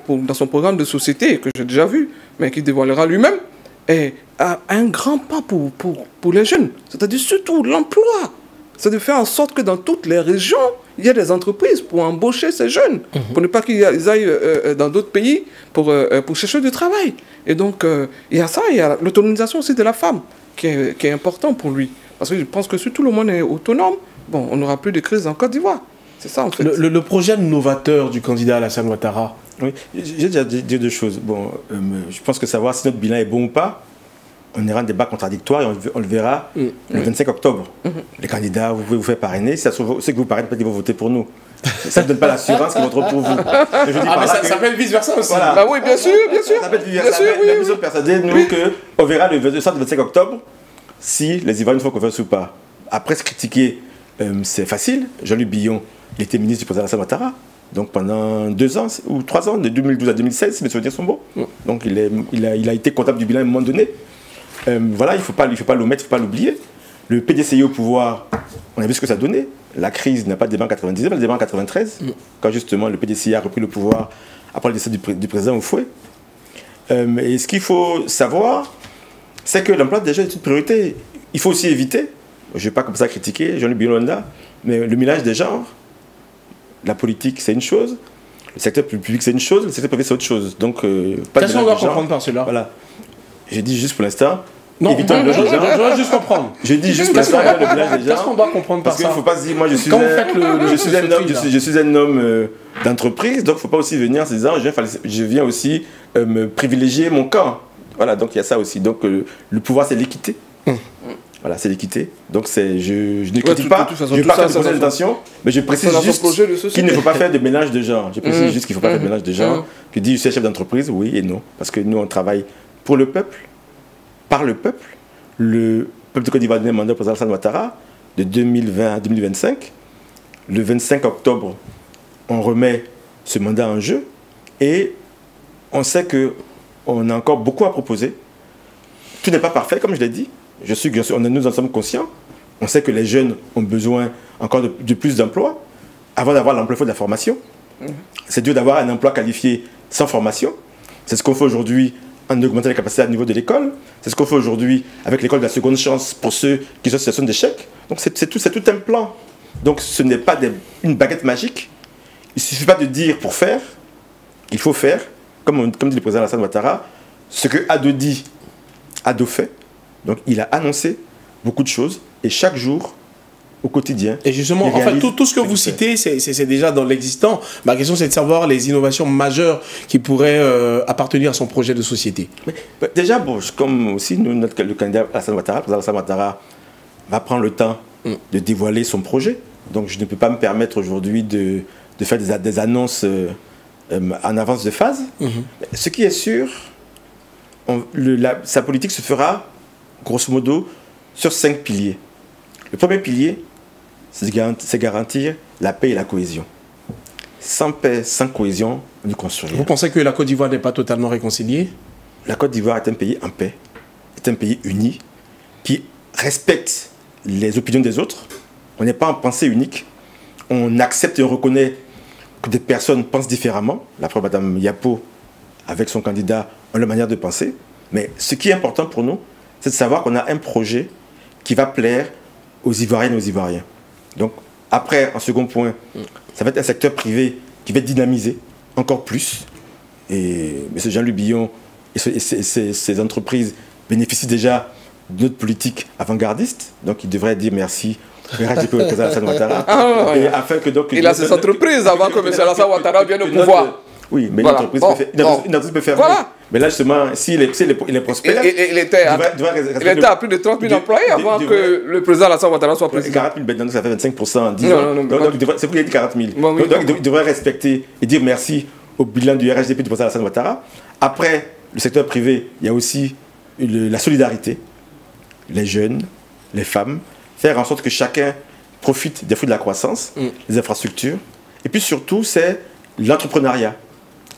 dans son programme de société, que j'ai déjà vu, mais qui dévoilera lui-même, et a un grand pas pour les jeunes. C'est-à-dire surtout l'emploi. C'est de faire en sorte que dans toutes les régions, il y ait des entreprises pour embaucher ces jeunes, pour ne pas qu'ils aillent dans d'autres pays pour chercher du travail. Et donc, il y a ça, il y a l'autonomisation aussi de la femme, qui est important pour lui. Parce que je pense que si tout le monde est autonome, bon, on n'aura plus de crise en Côte d'Ivoire. C'est ça, en fait. Le projet novateur du candidat Alassane Ouattara. Oui, j'ai déjà dit deux choses. Bon, je pense que savoir si notre bilan est bon ou pas, on ira en débat contradictoire et on le verra le 25 octobre. Les candidats, vous pouvez vous faire parrainer. Si ça se trouve, ceux qui vous parrainent, peut-être qu'ils vont voter pour nous. Ça ne donne pas l'assurance qu'ils voteront pour vous. Ça peut être vice-versa aussi. Voilà. Bah oui, bien sûr, bien sûr. Ça peut être vice-versa. Mais nous sommes persuadés, nous, qu'on verra le 25 octobre si les Ivoiriens font confiance ou pas. Après, se critiquer, c'est facile. Jean-Louis Billon, il était ministre du président Alassane Ouattara. Donc pendant 2 ans ou 3 ans, de 2012 à 2016, si mes souvenirs sont bons. Donc il a été comptable du bilan à un moment donné. Voilà, il ne faut pas l'omettre, il ne faut pas l'oublier. Le PDCI au pouvoir, on a vu ce que ça donnait. La crise n'a pas démarré en 99, elle a démarré en 93, quand justement le PDCI a repris le pouvoir après le décès du président Oufoué. Et ce qu'il faut savoir, c'est que l'emploi des jeunes est une priorité. Il faut aussi éviter, je ne vais pas comme ça critiquer Jean-Louis Billon, mais le mélange des genres. La politique, c'est une chose. Le secteur public, c'est une chose. Le secteur privé, c'est autre chose. Donc, pas de Qu'est-ce qu'on doit comprendre par cela? Voilà. J'ai dit juste pour l'instant. Non, je dois juste comprendre. J'ai dit juste pour l'instant, le mélange des genres. Qu'est-ce qu'on doit comprendre par ça? Parce qu'il ne faut pas se dire, moi, je suis un homme d'entreprise, donc il ne faut pas aussi venir en se disant, je viens aussi me privilégier mon camp. Voilà, donc il y a ça aussi. Donc, le pouvoir, c'est l'équité. Voilà, c'est l'équité. Donc je ne critique pas, je ne vais pas faire de procès d'intention, mais je précise juste qu'il ne faut pas faire de mélange de genres. Je précise juste qu'il ne faut pas faire de mélange de genres. Que dit je suis chef d'entreprise, oui et non. Parce que nous, on travaille pour le peuple, par le peuple. Le peuple de Côte d'Ivoire a donné un mandat au président Alassane Ouattara de 2020 à 2025. Le 25 octobre, on remet ce mandat en jeu et on sait qu'on a encore beaucoup à proposer. Tout n'est pas parfait, comme je l'ai dit. Nous en sommes conscients. On sait que les jeunes ont besoin encore de plus d'emplois. Avant d'avoir l'emploi, il faut de la formation. C'est dur d'avoir un emploi qualifié sans formation. C'est ce qu'on fait aujourd'hui en augmentant les capacités au niveau de l'école. C'est ce qu'on fait aujourd'hui avec l'école de la seconde chance pour ceux qui sont en situation d'échec. Donc c'est tout un plan. Donc ce n'est pas une baguette magique. Il ne suffit pas de dire pour faire. Il faut faire, comme dit le président Alassane Ouattara, ce que Ado dit, Ado fait. Donc il a annoncé beaucoup de choses et chaque jour, au quotidien. Et justement, enfin, tout ce que vous citez, c'est déjà dans l'existant. Ma question, c'est de savoir les innovations majeures qui pourraient appartenir à son projet de société. Mais déjà, bon, comme aussi le candidat Alassane Ouattara, le président Alassane Ouattara va prendre le temps de dévoiler son projet. Donc je ne peux pas me permettre aujourd'hui de faire des annonces en avance de phase. Ce qui est sûr, sa politique se fera, grosso modo, sur 5 piliers. Le premier pilier, c'est garantir la paix et la cohésion. Sans paix, sans cohésion, on ne construit rien. Vous pensez que la Côte d'Ivoire n'est pas totalement réconciliée? La Côte d'Ivoire est un pays en paix, est un pays uni, qui respecte les opinions des autres. On n'est pas en pensée unique. On accepte et on reconnaît que des personnes pensent différemment. La preuve, Mme Yapo, avec son candidat, ont leur manière de penser. Mais ce qui est important pour nous, c'est de savoir qu'on a un projet qui va plaire aux Ivoiriennes et aux Ivoiriens. Donc, après, en second point, ça va être un secteur privé qui va être dynamisé encore plus. Et M. Jean-Louis Billon et ses entreprises bénéficient déjà de notre politique avant-gardiste. Donc, il devrait dire merci au RHDP au président Alassane Ouattara. Afin que, donc, il a ses entreprises avant que M. Alassane Ouattara vienne au pouvoir. Oui, mais voilà. une entreprise peut faire. Voilà. Mais là, justement, s'il est prospère, il était à plus de 30 000 employés avant que le président Alassane Ouattara soit président. 40 000, maintenant ça fait 25% en 10 ans. Donc, c'est pour qu'il ait dit 40 000. Donc, il devrait respecter et dire merci au bilan du RHDP du président Alassane Ouattara. Après, le secteur privé, il y a aussi la solidarité, les jeunes, les femmes, faire en sorte que chacun profite des fruits de la croissance, des infrastructures. Et puis surtout, c'est l'entrepreneuriat.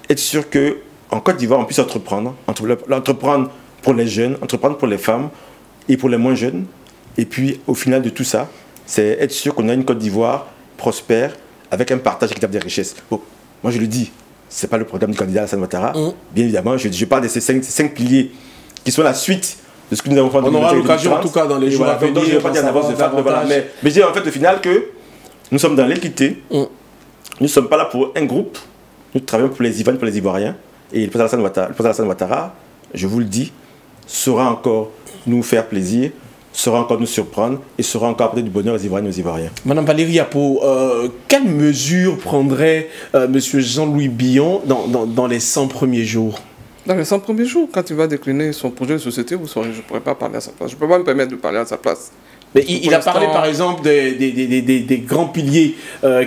Être sûr qu'en Côte d'Ivoire, on puisse entreprendre pour les jeunes, entreprendre pour les femmes et pour les moins jeunes. Et puis, au final de tout ça, c'est être sûr qu'on a une Côte d'Ivoire prospère avec un partage équitable des richesses. Bon, moi, je le dis, ce n'est pas le programme du candidat Alassane Ouattara. Bien évidemment, je parle de ces cinq piliers qui sont la suite de ce que nous avons fait en 2020. On aura l'occasion, en tout cas, dans les jours à venir. Donc, je ne vais pas dire en avance de faire. Mais je dis en fait, au final, que nous sommes dans l'équité. Nous ne sommes pas là pour un groupe. Nous travaillons pour les Ivoiriens, pour les Ivoiriens. Et le président Alassane Ouattara, je vous le dis, saura encore nous faire plaisir, saura encore nous surprendre et saura encore apporter du bonheur aux Ivoiriens et aux Ivoiriens. Madame Valérie Yapo, quelles mesures prendrait M. Jean-Louis Billon dans les 100 premiers jours? Dans les 100 premiers jours, quand il va décliner son projet de société, vous saurez, je ne pourrais pas parler à sa place. Je ne peux pas me permettre de parler à sa place. Mais il a parlé par exemple des grands piliers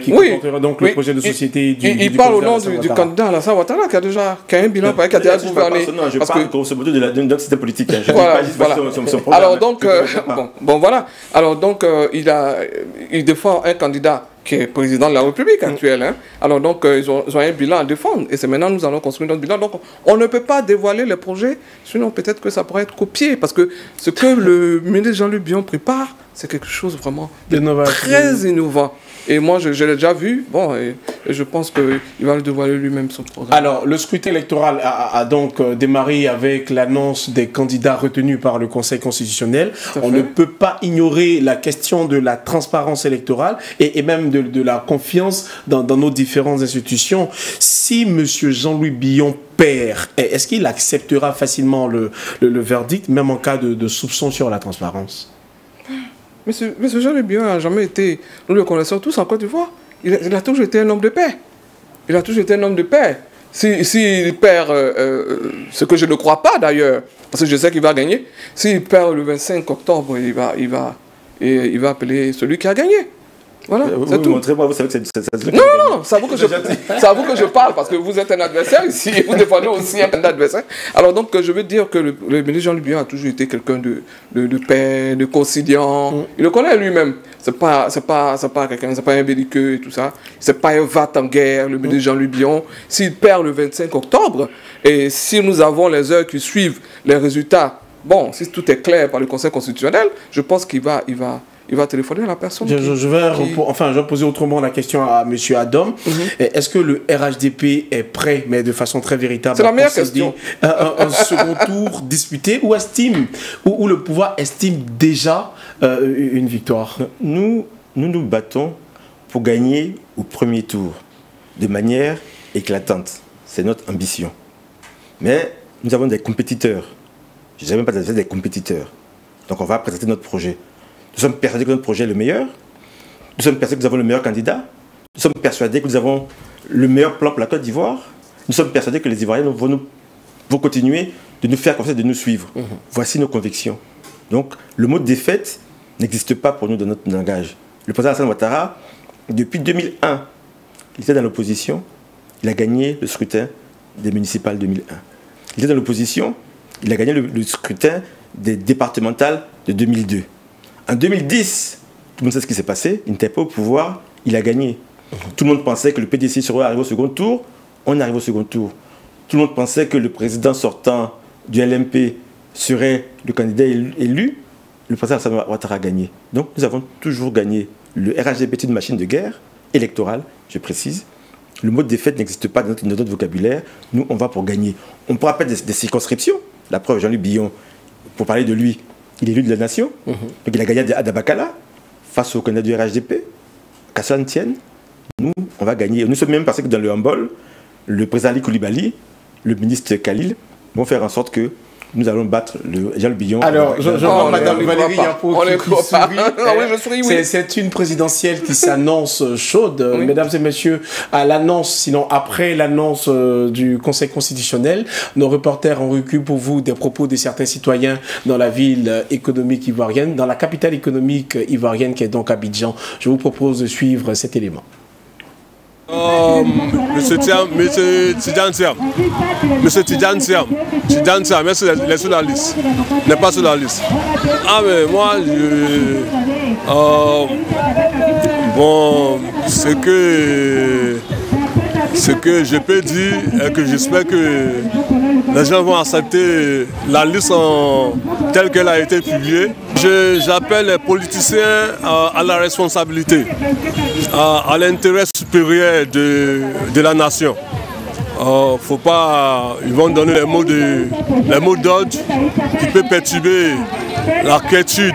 qui comporteraient donc le projet de société il parle au nom du candidat Alassane Ouattara qui a un bilan qui a déjà gouverné. Je parle grosso modo d'un système politique. Alors donc, voilà. Alors donc, il défend un candidat qui est président de la République actuelle. Hein. Alors donc, ils ont un bilan à défendre. Et c'est maintenant nous allons construire notre bilan. Donc, on ne peut pas dévoiler les projets, sinon peut-être que ça pourrait être copié. Parce que ce que le ministre Jean-Louis Billon prépare, c'est quelque chose vraiment de très innovant. Et moi, je l'ai déjà vu. Bon, et je pense qu'il va le dévoiler lui-même son programme. Alors, le scrutin électoral a donc démarré avec l'annonce des candidats retenus par le Conseil constitutionnel. On ne peut pas ignorer la question de la transparence électorale et même de la confiance dans nos différentes institutions. Si M. Jean-Louis Billon perd, est-ce qu'il acceptera facilement le verdict, même en cas de soupçon sur la transparence? Monsieur Jean-Louis Billon n'a jamais été, nous le connaissons tous en Côte d'Ivoire, il a toujours été un homme de paix. Il a toujours été un homme de paix. S'il perd, ce que je ne crois pas d'ailleurs, parce que je sais qu'il va gagner, s'il perd le 25 octobre, il va appeler celui qui a gagné. Voilà, c'est tout. Montrez-moi, vous savez que c'est... Non, c'est à vous que je parle, parce que vous êtes un adversaire ici, et vous défendez aussi un adversaire. Alors donc, je veux dire que le ministre Jean-Louis Billon a toujours été quelqu'un de paix, de conciliant. Il le connaît lui-même. C'est pas quelqu'un, c'est pas un belliqueux et tout ça. C'est pas un va-t-en-guerre, le ministre Jean-Louis Billon. S'il perd le 25 octobre, et si nous avons les heures qui suivent les résultats, bon, si tout est clair par le Conseil constitutionnel, je pense qu'il va téléphoner à la personne. Je vais poser autrement la question à M. Adam. Est-ce que le RHDP est prêt, mais de façon très véritable, c'est la meilleure question. Un second tour disputé ou le pouvoir estime déjà une victoire? Nous nous battons pour gagner au premier tour de manière éclatante. C'est notre ambition. Mais nous avons des compétiteurs. Je ne sais même pas des compétiteurs. Donc on va présenter notre projet. Nous sommes persuadés que notre projet est le meilleur. Nous sommes persuadés que nous avons le meilleur candidat. Nous sommes persuadés que nous avons le meilleur plan pour la Côte d'Ivoire. Nous sommes persuadés que les Ivoiriens vont continuer de nous faire confiance et de nous suivre. Voici nos convictions. Donc, le mot défaite n'existe pas pour nous dans notre langage. Le président Alassane Ouattara, depuis 2001, il était dans l'opposition. Il a gagné le scrutin des municipales 2001. Il était dans l'opposition. Il a gagné le scrutin des départementales de 2002. En 2010, tout le monde sait ce qui s'est passé. Il n'était pas au pouvoir, il a gagné. Tout le monde pensait que le PDC serait arrivé au second tour. On arrive au second tour. Tout le monde pensait que le président sortant du LMP serait le candidat élu. Le président Alassane Ouattara a gagné. Donc nous avons toujours gagné. Le RHDP est une machine de guerre électorale, je précise. Le mot défaite n'existe pas dans notre vocabulaire. Nous, on va pour gagner. On peut rappeler des circonscriptions. La preuve, Jean-Luc Billon, pour parler de lui, il est élu de la nation. Donc il a gagné à Dabakala face au candidat du RHDP. Qu'à cela ne tienne, nous, on va gagner. Nous sommes même passés que dans le handball, le président Ali Koulibaly, le ministre Khalil vont faire en sorte que nous allons battre Jean-Luc Billon. Alors, je vois Mme Valérie Yapo qui sourit. Oui. C'est une présidentielle qui s'annonce chaude. Oui. Mesdames et messieurs, à l'annonce, sinon après l'annonce du Conseil constitutionnel, nos reporters ont recueilli pour vous des propos de certains citoyens dans la ville économique ivoirienne, dans la capitale économique ivoirienne qui est donc Abidjan. Je vous propose de suivre cet élément. Monsieur Tidjane Thiam, merci d'être sur la liste. N'est pas sur la liste. Ah mais moi, bon, ce que je peux dire est que j'espère que les gens vont accepter la liste telle qu'elle a été publiée. J'appelle les politiciens à la responsabilité, à l'intérêt supérieur de la nation. Faut pas, ils vont donner les mots d'ordre qui peuvent perturber la quiétude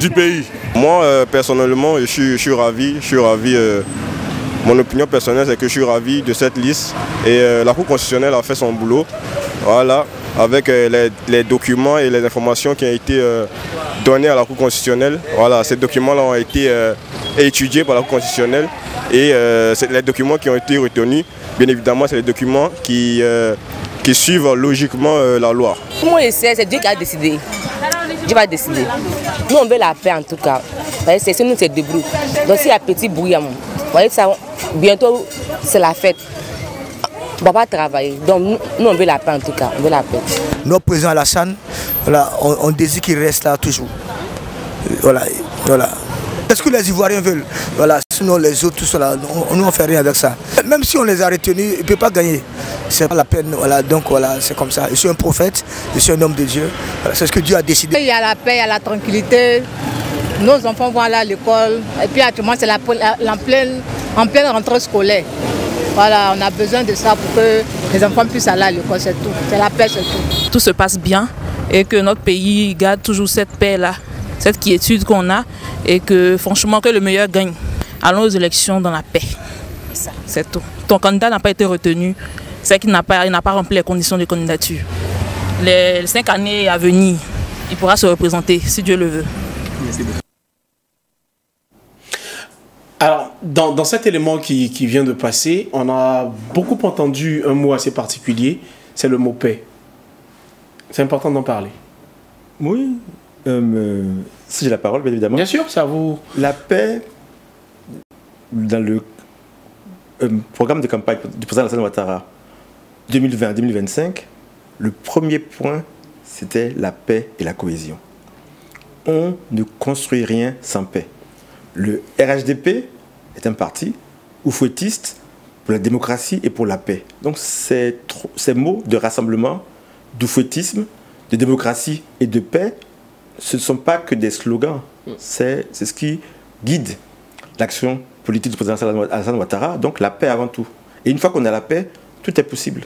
du pays. Moi, personnellement, je suis ravi. Mon opinion personnelle, c'est que je suis ravi de cette liste. Et la Cour constitutionnelle a fait son boulot. Voilà, avec les documents et les informations qui ont été donnés à la Cour constitutionnelle. Voilà, ces documents-là ont été étudiés par la Cour constitutionnelle. Et les documents qui ont été retenus, bien évidemment, c'est les documents qui suivent logiquement la loi. Pour moi, c'est Dieu qui a décidé. Dieu va décider. Nous, on veut la paix en tout cas. C'est nous, c'est débrouille. Donc, s'il y a petit bruit, vous voyez ça, bientôt, c'est la fête. On ne va pas travailler. Donc, nous, on veut la paix en tout cas. On veut la paix. Notre président Alassane, voilà, on désire qu'il reste là toujours. Voilà. Est-ce que les Ivoiriens veulent? Voilà, sinon les autres, tout cela, nous on ne fait rien avec ça. Même si on les a retenus, ils ne peuvent pas gagner. C'est pas la peine, voilà, donc voilà, c'est comme ça. Je suis un prophète, je suis un homme de Dieu. Voilà, c'est ce que Dieu a décidé. Il y a la paix, il y a la tranquillité. Nos enfants vont aller à l'école. Et puis actuellement, c'est en pleine rentrée scolaire. Voilà, on a besoin de ça pour que les enfants puissent aller à l'école, c'est tout. C'est la paix, c'est tout. Tout se passe bien et que notre pays garde toujours cette paix-là, cette quiétude qu'on a et que franchement que le meilleur gagne. Allons aux élections dans la paix. C'est tout. Ton candidat n'a pas été retenu, c'est qu'il n'a pas rempli les conditions de candidature. Les 5 années à venir, il pourra se représenter si Dieu le veut. Alors, dans cet élément qui vient de passer, on a beaucoup entendu un mot assez particulier, c'est le mot paix. C'est important d'en parler. Oui. Si j'ai la parole, bien évidemment. Bien sûr, ça vous... La paix, dans le programme de campagne du président Alassane Ouattara 2020-2025, le premier point, c'était la paix et la cohésion. On ne construit rien sans paix. Le RHDP est un parti oufouettiste pour la démocratie et pour la paix. Donc ces mots de rassemblement, d'oufouettisme, de démocratie et de paix, ce ne sont pas que des slogans, c'est ce qui guide l'action politique du président Alassane Ouattara, donc la paix avant tout. Et une fois qu'on a la paix, tout est possible.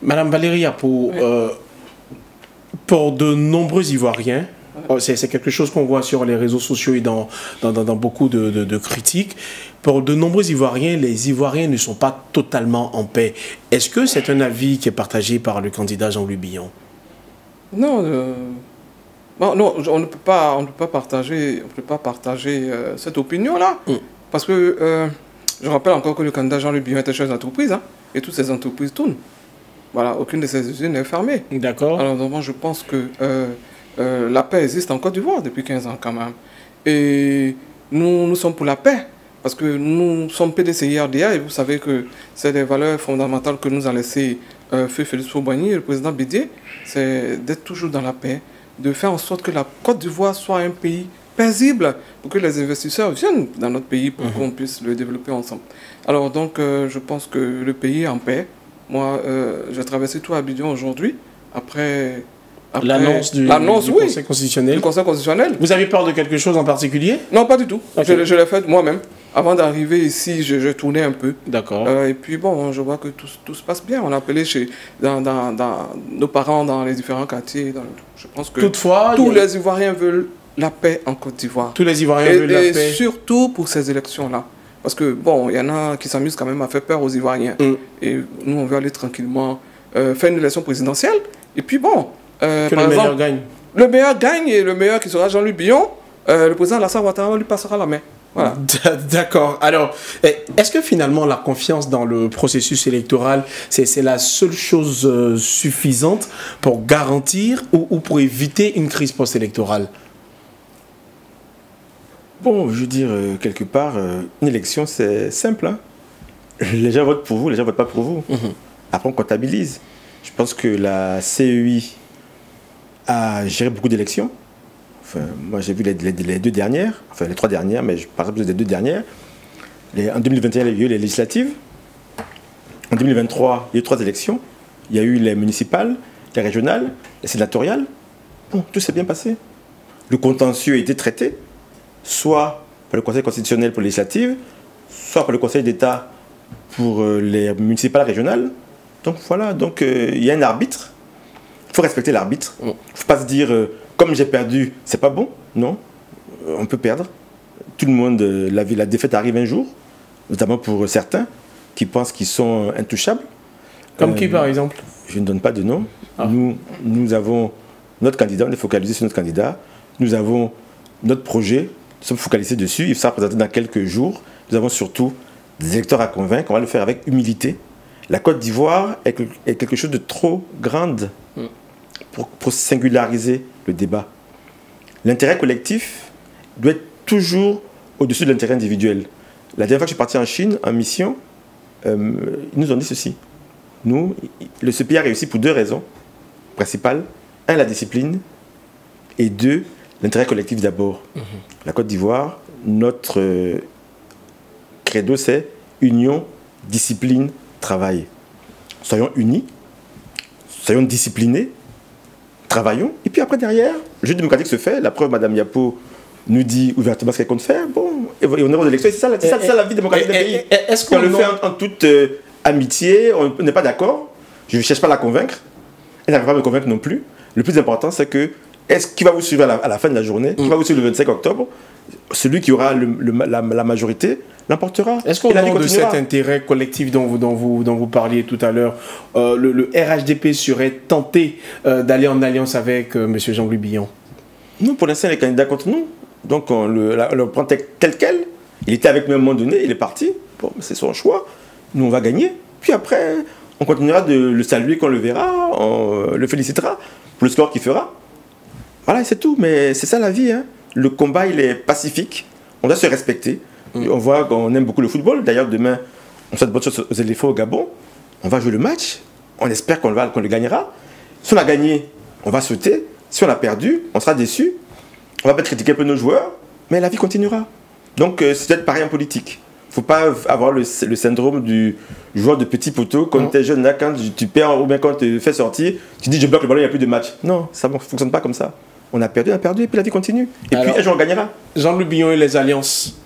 Madame Valérie Yapo, pour de nombreux Ivoiriens, c'est quelque chose qu'on voit sur les réseaux sociaux et dans beaucoup de critiques, pour de nombreux Ivoiriens, les Ivoiriens ne sont pas totalement en paix. Est-ce que c'est un avis qui est partagé par le candidat Jean-Louis Billon? Non, non, on ne peut pas partager cette opinion-là. Parce que je rappelle encore que le candidat Jean-Luc Billon était chef d'entreprise, hein, et toutes ces entreprises tournent. Voilà, aucune de ces usines n'est fermée. D'accord. Alors, moi, je pense que la paix existe en Côte d'Ivoire depuis 15 ans quand même. Et nous sommes pour la paix. Parce que nous sommes PDCI-RDA et vous savez que c'est des valeurs fondamentales que nous a laissées fait Félix Houphouët-Boigny et le président Bédié, c'est d'être toujours dans la paix, de faire en sorte que la Côte d'Ivoire soit un pays paisible pour que les investisseurs viennent dans notre pays pour qu'on puisse le développer ensemble. Alors donc, je pense que le pays est en paix. Moi, j'ai traversé tout Abidjan aujourd'hui, après l'annonce du Conseil constitutionnel. Du Conseil constitutionnel. Vous avez peur de quelque chose en particulier? Non, pas du tout. Okay. Je l'ai fait moi-même. Avant d'arriver ici, je tournais un peu. D'accord. Et puis bon, je vois que tout se passe bien. On a appelé dans nos parents dans les différents quartiers. Je pense que toutefois, tous les Ivoiriens veulent la paix en Côte d'Ivoire. Tous les Ivoiriens veulent la paix. Et surtout pour ces élections-là. Parce que bon, il y en a qui s'amusent quand même à faire peur aux Ivoiriens. Et nous, on veut aller tranquillement faire une élection présidentielle. Et puis bon... que le meilleur gagne. Le meilleur gagne et le meilleur qui sera Jean-Luc Billon, le président Alassane Ouattara lui passera la main. Voilà. D'accord. Alors, est-ce que finalement la confiance dans le processus électoral, c'est la seule chose suffisante pour garantir ou pour éviter une crise post-électorale? Bon, je veux dire, quelque part, une élection, c'est simple. Hein. Les gens votent pour vous, les gens ne votent pas pour vous. Après, on comptabilise. Je pense que la CEI a géré beaucoup d'élections. Enfin, moi, j'ai vu les 2 dernières, enfin les 3 dernières, mais par exemple les 2 dernières. En 2021, il y a eu les législatives. En 2023, il y a eu 3 élections. Il y a eu les municipales, les régionales, les sénatoriales. Bon, tout s'est bien passé. Le contentieux a été traité, soit par le Conseil constitutionnel pour les législatives, soit par le Conseil d'État pour les municipales régionales. Donc voilà, donc il y a un arbitre. Il faut respecter l'arbitre. Il ne faut pas se dire, comme j'ai perdu, c'est pas bon. Non, on peut perdre. Tout le monde, la défaite arrive un jour, notamment pour certains qui pensent qu'ils sont intouchables. Comme qui par exemple? Je ne donne pas de nom. Nous avons notre candidat, on est focalisé sur notre candidat. Nous avons notre projet, nous sommes focalisés dessus. Il sera présenté dans quelques jours. Nous avons surtout des électeurs à convaincre. On va le faire avec humilité. La Côte d'Ivoire est quelque chose de trop grande pour singulariser le débat. L'intérêt collectif doit être toujours au-dessus de l'intérêt individuel. La dernière fois que je suis parti en Chine, en mission, ils nous ont dit ceci. Ce pays a réussi pour 2 raisons principales. 1, la discipline, et 2, l'intérêt collectif d'abord. La Côte d'Ivoire, notre credo, c'est union, discipline, travail. Soyons unis, soyons disciplinés, travaillons, et puis après derrière, le jeu démocratique se fait. La preuve, Mme Yapo nous dit ouvertement ce qu'elle compte faire. Bon, et on est aux élections, c'est ça la vie démocratique d'un pays. Est-ce qu'on le fait en toute amitié, on n'est pas d'accord, je ne cherche pas à la convaincre, elle n'arrive pas à me convaincre non plus. Le plus important, c'est que, qui va vous suivre à la fin de la journée, qui va vous suivre le 25 octobre, celui qui aura la majorité l'emportera. Est-ce qu'au nom de cet intérêt collectif dont vous parliez tout à l'heure, le RHDP serait tenté d'aller en alliance avec M. Jean-Louis Billon? Non, pour l'instant, il est candidat contre nous. Donc on le prend tel quel. Il était avec nous à un moment donné, il est parti. Bon, c'est son choix. Nous, on va gagner. Puis après, on continuera de le saluer quand on le verra, on le félicitera pour le score qu'il fera. Voilà, c'est tout. Mais c'est ça la vie. Hein. Le combat, il est pacifique. On doit se respecter. On voit qu'on aime beaucoup le football. D'ailleurs, demain, on souhaite bonne chance aux éléphants au Gabon. On va jouer le match. On espère qu'on le gagnera. Si on a gagné, on va sauter. Si on a perdu, on sera déçu. On va peut-être critiquer un peu nos joueurs, mais la vie continuera. Donc, c'est peut-être pareil en politique. Il ne faut pas avoir le syndrome du joueur de petit poteau. Quand tu es jeune, là, quand tu perds ou bien quand tu te fais sortir, tu dis je bloque le ballon, il n'y a plus de match. Non, ça ne fonctionne pas comme ça. On a perdu, et puis la vie continue. Et alors, puis un jour, on gagnera. Jean-Louis Billon et les alliances.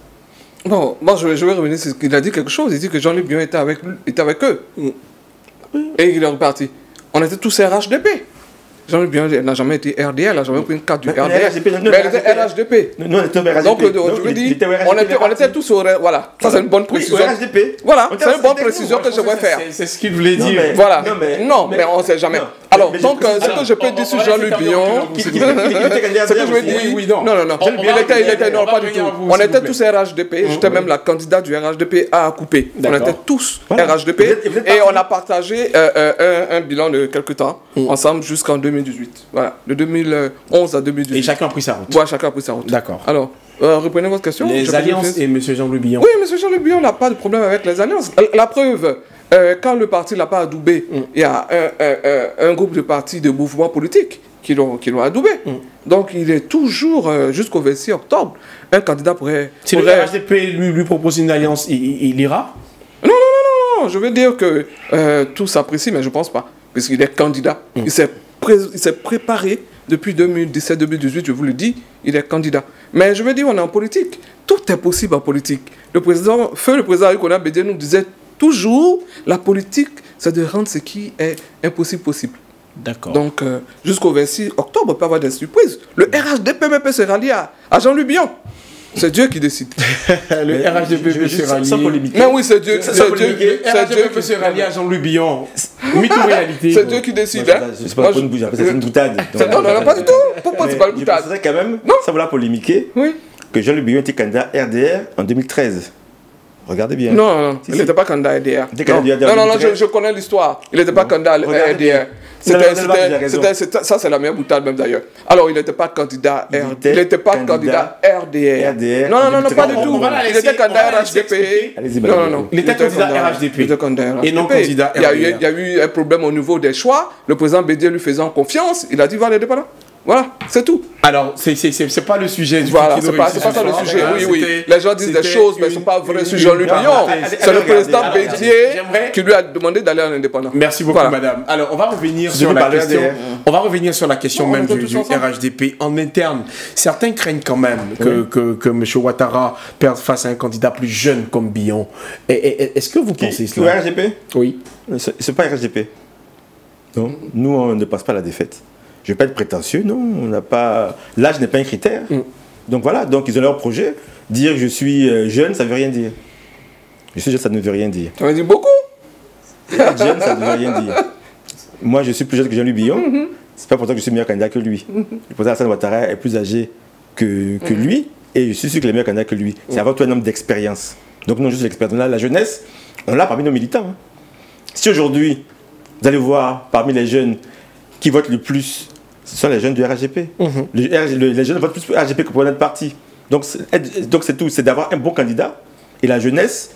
Bon, moi je vais revenir sur ce qu'il a dit quelque chose. Il dit que Jean-Luc Billon était avec eux. Et il est reparti. On était tous RHDP. Jean-Luc Billon n'a jamais été RDL, il n'a jamais pris une carte du RDL. Mais il était RHDP. Nous, on était RHDP. Donc, je dis, on était tous au RHDP. Voilà, ça c'est une bonne précision. RHDP. Voilà, c'est une bonne précision que je vais faire. C'est ce qu'il voulait dire. Voilà. Non, mais on ne sait jamais. Alors, donc, ce que je peux dire sur Jean-Luc Billon, ce que je veux dire, non, il était, non, pas du tout. On était tous RHDP, j'étais même la candidate du RHDP à couper. On était tous RHDP et on a partagé un bilan de quelques temps ensemble jusqu'en 2018. Voilà, de 2011 à 2018. Et chacun a pris sa route. Ouais, chacun a pris sa route. D'accord. Alors, reprenez votre question. Les alliances et M. Jean-Louis Billon. Oui, M. Jean-Louis Billon n'a pas de problème avec les alliances. La preuve, quand le parti ne l'a pas adoubé, il y a un groupe de partis, de mouvements politiques qui l'ont adoubé. Donc il est toujours, jusqu'au 26 octobre, un candidat pourrait... Si le RHDP lui propose une alliance, il ira? Non, je veux dire que tout s'apprécie, mais je ne pense pas. Parce qu'il est candidat. Il s'est préparé depuis 2017-2018, je vous le dis, il est candidat. Mais je veux dire, on est en politique. Tout est possible en politique. Le président Arikona Bédié nous disait toujours, la politique, c'est de rendre ce qui est impossible possible. D'accord. Donc, jusqu'au 26 octobre, on peut avoir des surprises. Le RHDP peut se rallier à Jean-Louis Billon. C'est Dieu qui décide. Le RHDP peut se rallier. Sans polémiquer. Mais oui, c'est Dieu. Le RHDP peut se rallier à Jean-Louis Billon. Mythe ou réalité? C'est Dieu qui décide. C'est pas une bougade, c'est une boutade. Non, pas du tout. Pourquoi c'est pas une boutade? Je penserais quand même, ça va la polémiquer, que Jean-Louis Billon était candidat RDR en 2013. Regardez bien. Non, il n'était pas candidat RDR. Non, je connais l'histoire. Il n'était pas candidat RDR. Ça, c'est la meilleure boutade même d'ailleurs. Alors, il n'était pas candidat RDR. Il n'était pas candidat RDR. Non, pas du tout. Il était candidat RHDP. Non. Il était candidat RHDP. Et non candidat RDR. Il y a eu un problème au niveau des choix. Le président Bédié lui faisant confiance. Il a dit, va les dépendants. Voilà, c'est tout. Alors, c'est pas le sujet du Voilà, c'est pas ça le sujet. Oui. Les gens disent des choses, mais ce n'est pas vrai sur Jean-Louis Billon. C'est le président Bédié qui lui a demandé d'aller en indépendant. Merci beaucoup, madame. Alors, on va revenir sur la question. On va revenir sur la question même du RHDP en interne. Certains craignent quand même que M. Ouattara perde face à un candidat plus jeune comme Billon. Est-ce que vous pensez cela? Le RHDP? Oui. C'est pas RHDP. Non, nous, on ne passe pas la défaite. Je ne vais pas être prétentieux, non, on n'a pas... L'âge n'est pas un critère. Donc voilà, donc ils ont leur projet. Dire que je suis jeune, ça ne veut rien dire. Je suis jeune, ça ne veut rien dire. Ça veut dire beaucoup. Être jeune, ça ne veut rien dire. Moi, je suis plus jeune que Jean-Louis Billon. C'est pas pour ça que je suis meilleur candidat que lui. Le président Alassane Ouattara est plus âgé que lui, et je suis sûr qu'il est meilleur candidat que lui. C'est avant tout un homme d'expérience. Donc non, juste l'expérience. Là, la jeunesse, on l'a parmi nos militants. Si aujourd'hui, vous allez voir parmi les jeunes qui votent le plus, ce sont les jeunes du RHDP. Les jeunes votent plus pour RHDP que pour notre parti. Donc c'est tout, c'est d'avoir un bon candidat. Et la jeunesse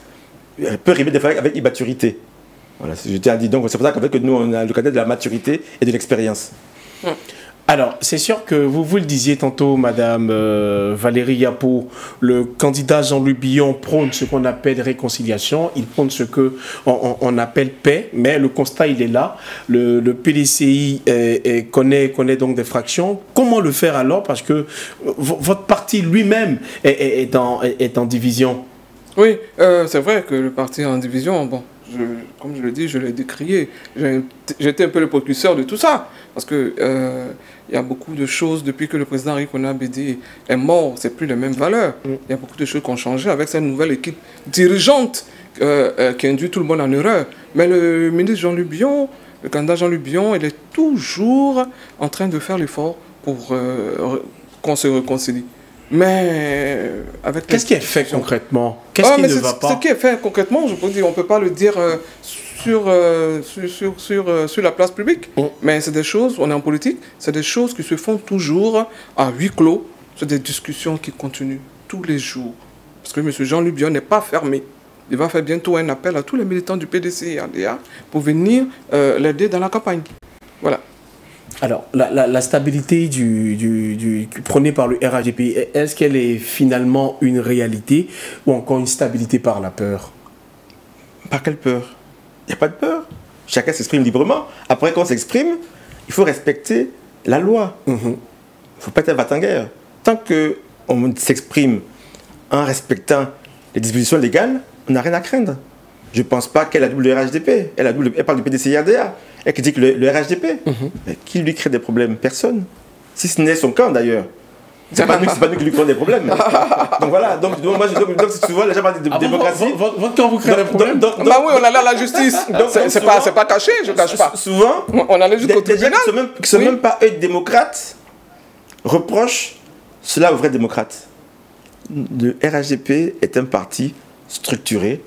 peut arriver des fois avec immaturité. Voilà, je t'ai dit. Donc c'est pour ça qu'avec nous, on a le candidat de la maturité et de l'expérience. Alors, c'est sûr que vous le disiez tantôt, Madame Valérie Yapo, le candidat Jean-Louis Billon prône ce qu'on appelle réconciliation, il prône ce qu'on appelle paix, mais le constat, il est là. Le PDCI connaît donc des fractions. Comment le faire alors? Parce que votre parti lui-même est en division. Oui, c'est vrai que le parti est en division. Bon, comme je le dis, je l'ai décrié. J'étais un peu le précurseur de tout ça. Parce que il y a beaucoup de choses, depuis que le président Arikona Bédié est mort, c'est plus les mêmes valeurs. Il y a beaucoup de choses qui ont changé avec cette nouvelle équipe dirigeante qui induit tout le monde en erreur. Mais le ministre Jean-Louis Billon, le candidat Jean-Louis Billon, il est toujours en train de faire l'effort pour qu'on se réconcilie. Mais avec... Qu'est-ce qui est fait concrètement? Qu'est-ce qui ne va pas? Ce qui est fait concrètement, je peux dire, on ne peut pas le dire sur la place publique. Mais c'est des choses, on est en politique, c'est des choses qui se font toujours à huis clos. C'est des discussions qui continuent tous les jours. Parce que M. Jean-Louis Billon n'est pas fermé. Il va faire bientôt un appel à tous les militants du PDC et RDA pour venir l'aider dans la campagne. Voilà. Alors, la stabilité prônée par le RHDP, est-ce qu'elle est finalement une réalité ou encore une stabilité par la peur? Par quelle peur? Il n'y a pas de peur. Chacun s'exprime librement. Après, quand on s'exprime, il faut respecter la loi. Il ne faut pas être va-t-en-guerre. Tant qu'on s'exprime en respectant les dispositions légales, on n'a rien à craindre. Je ne pense pas qu'elle a double RHDP. Elle parle du PDC-RDA. Elle critique le RHDP. Mais qui lui crée des problèmes? Personne. Si ce n'est son camp d'ailleurs. C'est pas nous qui lui créons des problèmes. Donc voilà. Donc souvent les gens parlent de démocratie. Votre camp vous crée des problèmes? Bah oui, on allait à la justice. C'est pas caché, je ne cache pas. Souvent, on allait jusqu'au tribunal. Des gens qui ne sont même pas eux démocrates reprochent cela aux vrais démocrates. Le RHDP est un parti structuré,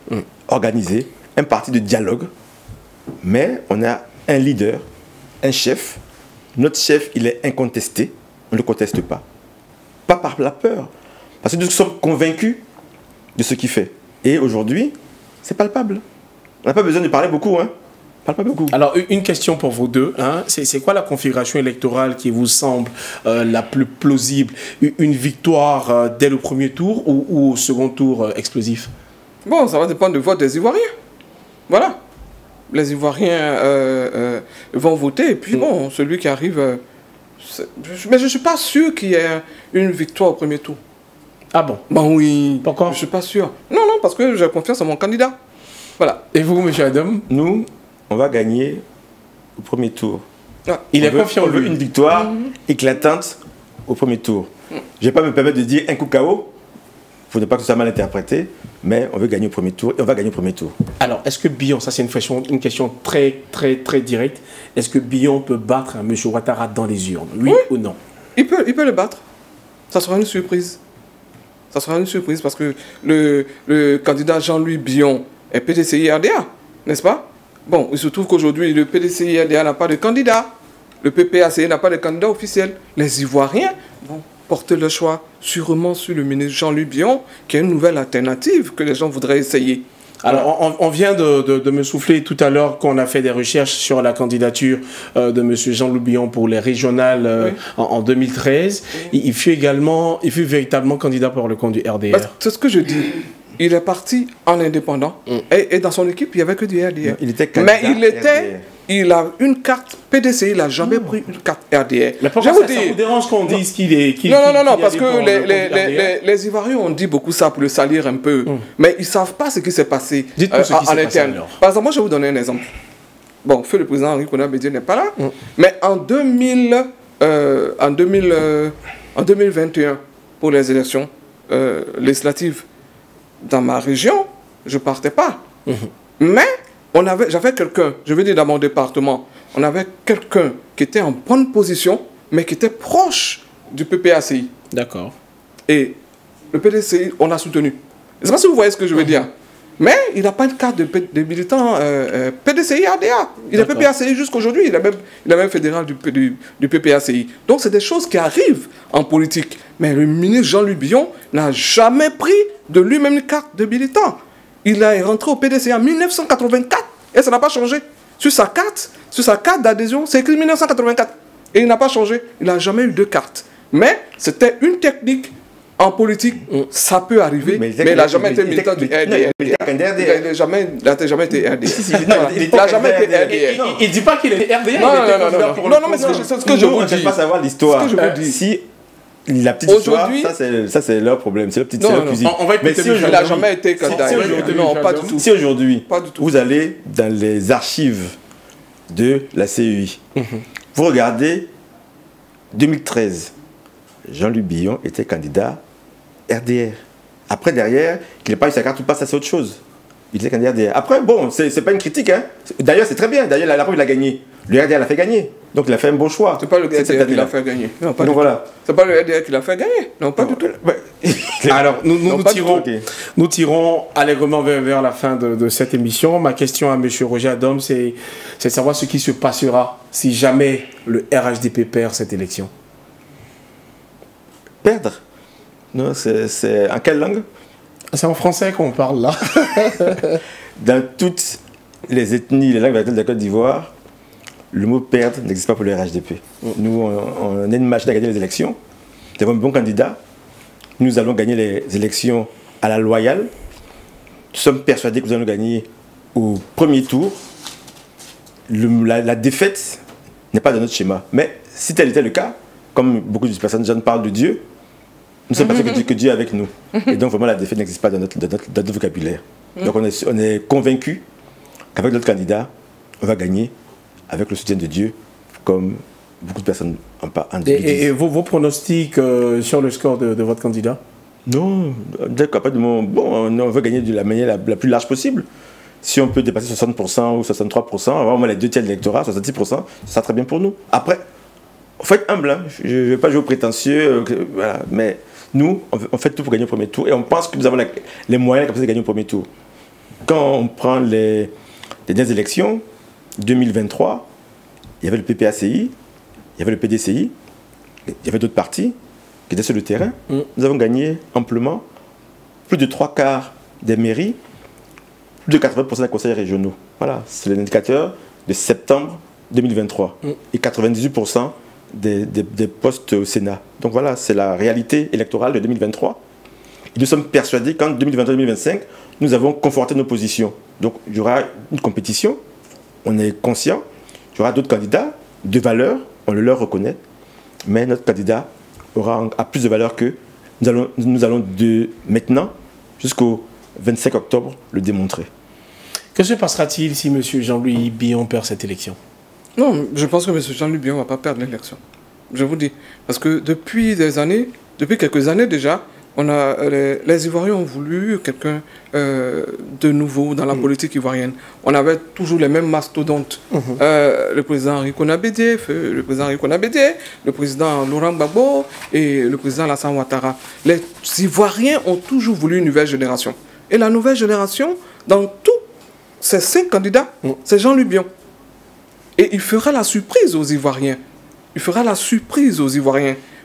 organisé, un parti de dialogue. Mais on a un leader, un chef. Notre chef, il est incontesté. On ne le conteste pas. Pas par la peur. Parce que nous sommes convaincus de ce qu'il fait. Et aujourd'hui, c'est palpable. On n'a pas besoin de parler beaucoup, hein. On parle pas beaucoup. Alors, une question pour vous deux. Hein. C'est quoi la configuration électorale qui vous semble la plus plausible? Une victoire dès le premier tour ou au second tour explosif? Bon, ça va dépendre du vote des Ivoiriens. Voilà. Les Ivoiriens vont voter, et puis bon, celui qui arrive... mais je ne suis pas sûr qu'il y ait une victoire au premier tour. Ah bon? Ben oui. Pourquoi? Je ne suis pas sûr. Non, parce que j'ai confiance en mon candidat. Voilà. Et vous, M. Adam? Nous, on va gagner au premier tour. Ah. Il est confiant. On veut une victoire éclatante au premier tour. Je ne vais pas me permettre de dire un coup KO, pour ne pas que ce soit mal interprété, mais on veut gagner au premier tour et on va gagner au premier tour. Alors, est-ce que Billon, ça c'est une question très directe, est-ce que Billon peut battre M. Ouattara dans les urnes, oui ou non? Il peut le battre. Ça sera une surprise. Ça sera une surprise parce que le candidat Jean-Louis Billon est PDCI-RDA, n'est-ce pas? Bon, il se trouve qu'aujourd'hui, le PDCI-RDA n'a pas de candidat. Le PPACI n'a pas de candidat officiel. Les Ivoiriens vont porter le choix sûrement sur le ministre Jean-Louis Billon, qui est une nouvelle alternative que les gens voudraient essayer. Alors, on vient de me souffler tout à l'heure qu'on a fait des recherches sur la candidature de M. Jean-Louis Billon pour les régionales en 2013. Il fut véritablement candidat pour le compte du RDR. C'est ce que je dis. Il est parti en indépendant. Et dans son équipe, il n'y avait que du RDR. Il était candidat. Mais il a une carte PDCI, il n'a jamais pris une carte RDR. Mais pourquoi ça vous dérange qu'on dise qu'il est... Non, parce que les Ivoiriens ont dit beaucoup ça pour le salir un peu. Mais ils ne savent pas ce qui s'est passé en interne. Par exemple, moi je vais vous donner un exemple. Bon, feu le président Henri Konan Bédié n'est pas là. Mais en 2021, pour les élections législatives dans ma région, je ne partais pas. Mais j'avais quelqu'un, je veux dire dans mon département, on avait quelqu'un qui était en bonne position, mais qui était proche du PPACI. D'accord. Et le PDCI, on l'a soutenu. Je ne sais pas si vous voyez ce que je veux dire. Mais il n'a pas une carte de militant PDCI-RDA. Il est PPACI jusqu'aujourd'hui. Il est même fédéral du PPACI. Donc, c'est des choses qui arrivent en politique. Mais le ministre Jean-Louis Billon n'a jamais pris de lui-même une carte de militant. Il est rentré au PDCI en 1984 et ça n'a pas changé. Sur sa carte d'adhésion, c'est écrit 1984. Et il n'a pas changé. Il n'a jamais eu de carte. Mais c'était une technique en politique. Ça peut arriver, mais il n'a jamais été militant du RDR. Il n'a jamais été RDR. Il n'a jamais été RDR. Il ne dit pas qu'il est RDR. Non, mais c'est ce que je vous dis. On ne pas savoir l'histoire. Si la petite histoire, ça c'est leur problème, c'est leur petite cuisine. Mais si il n'a jamais été candidat. Non, pas du tout. Si aujourd'hui, vous allez dans les archives de la CEI, vous regardez 2013, Jean-Louis Billon était candidat RDR. Après, derrière, qu'il n'ait pas eu sa carte ou pas, ça c'est autre chose. Il était candidat RDR. Après, bon, c'est pas une critique. Hein. D'ailleurs, c'est très bien. D'ailleurs, la preuve, il a gagné. Le RDR l'a fait gagner. Donc, il a fait un bon choix. C'est pas le RDR qui l'a fait gagner. Non, pas donc, voilà. C'est pas le RDR qui l'a fait gagner. Non, pas du tout. Alors, nous tirons allègrement vers la fin de cette émission. Ma question à M. Roger Adam, c'est de savoir ce qui se passera si jamais le RHDP perd cette élection. Perdre? Non, c'est en quelle langue? C'est en français qu'on parle là. Dans toutes les ethnies, les langues de la Côte d'Ivoire, le mot perdre n'existe pas pour le RHDP. Nous, on a une machine à gagner les élections. Nous avons un bon candidat. Nous allons gagner les élections à la loyale. Nous sommes persuadés que nous allons gagner au premier tour. La défaite n'est pas dans notre schéma. Mais si tel était le cas, comme beaucoup de personnes jeunes parlent de Dieu, nous sommes persuadés que Dieu est avec nous. Et donc vraiment la défaite n'existe pas dans notre vocabulaire. Donc on est convaincus qu'avec notre candidat, on va gagner avec le soutien de Dieu, comme beaucoup de personnes en disent. Et vos pronostics sur le score de votre candidat? Non, d'accord, pas de mon... Bon, on veut gagner de la manière la plus large possible. Si on peut dépasser 60% ou 63%, avoir au moins les 2 tiers de l'électorat, 70%, ça sera très bien pour nous. Après, il faut être humble, hein. Je ne vais pas jouer au prétentieux, voilà, mais nous, on fait tout pour gagner au premier tour et on pense que nous avons les moyens, la capacité de gagner au premier tour. Quand on prend les dernières élections, 2023, il y avait le PPACI, il y avait le PDCI, il y avait d'autres partis qui étaient sur le terrain. Nous avons gagné amplement plus de 3/4 des mairies plus de 80% des conseils régionaux. Voilà, c'est l'indicateur de septembre 2023. Et 98% des postes au Sénat. Donc voilà, c'est la réalité électorale de 2023. Et nous sommes persuadés qu'en 2023-2025, nous avons conforté nos positions. Donc il y aura une compétition, on est conscient, il y aura d'autres candidats de valeur, on le leur reconnaît, mais notre candidat a plus de valeur que nous allons de maintenant jusqu'au 25 octobre le démontrer. Que se passera-t-il si M. Jean-Louis Billon perd cette élection? Non, je pense que M. Jean-Louis Billon ne va pas perdre l'élection. Je vous dis. Parce que depuis quelques années déjà, les Ivoiriens ont voulu quelqu'un de nouveau dans la politique ivoirienne. On avait toujours les mêmes mastodontes. Le président Henri Konabédié, le président Laurent Gbagbo et le président Alassane Ouattara. Les Ivoiriens ont toujours voulu une nouvelle génération. Et la nouvelle génération, dans tous ces 5 candidats, c'est Jean-Louis Billon. Et il fera la surprise aux Ivoiriens.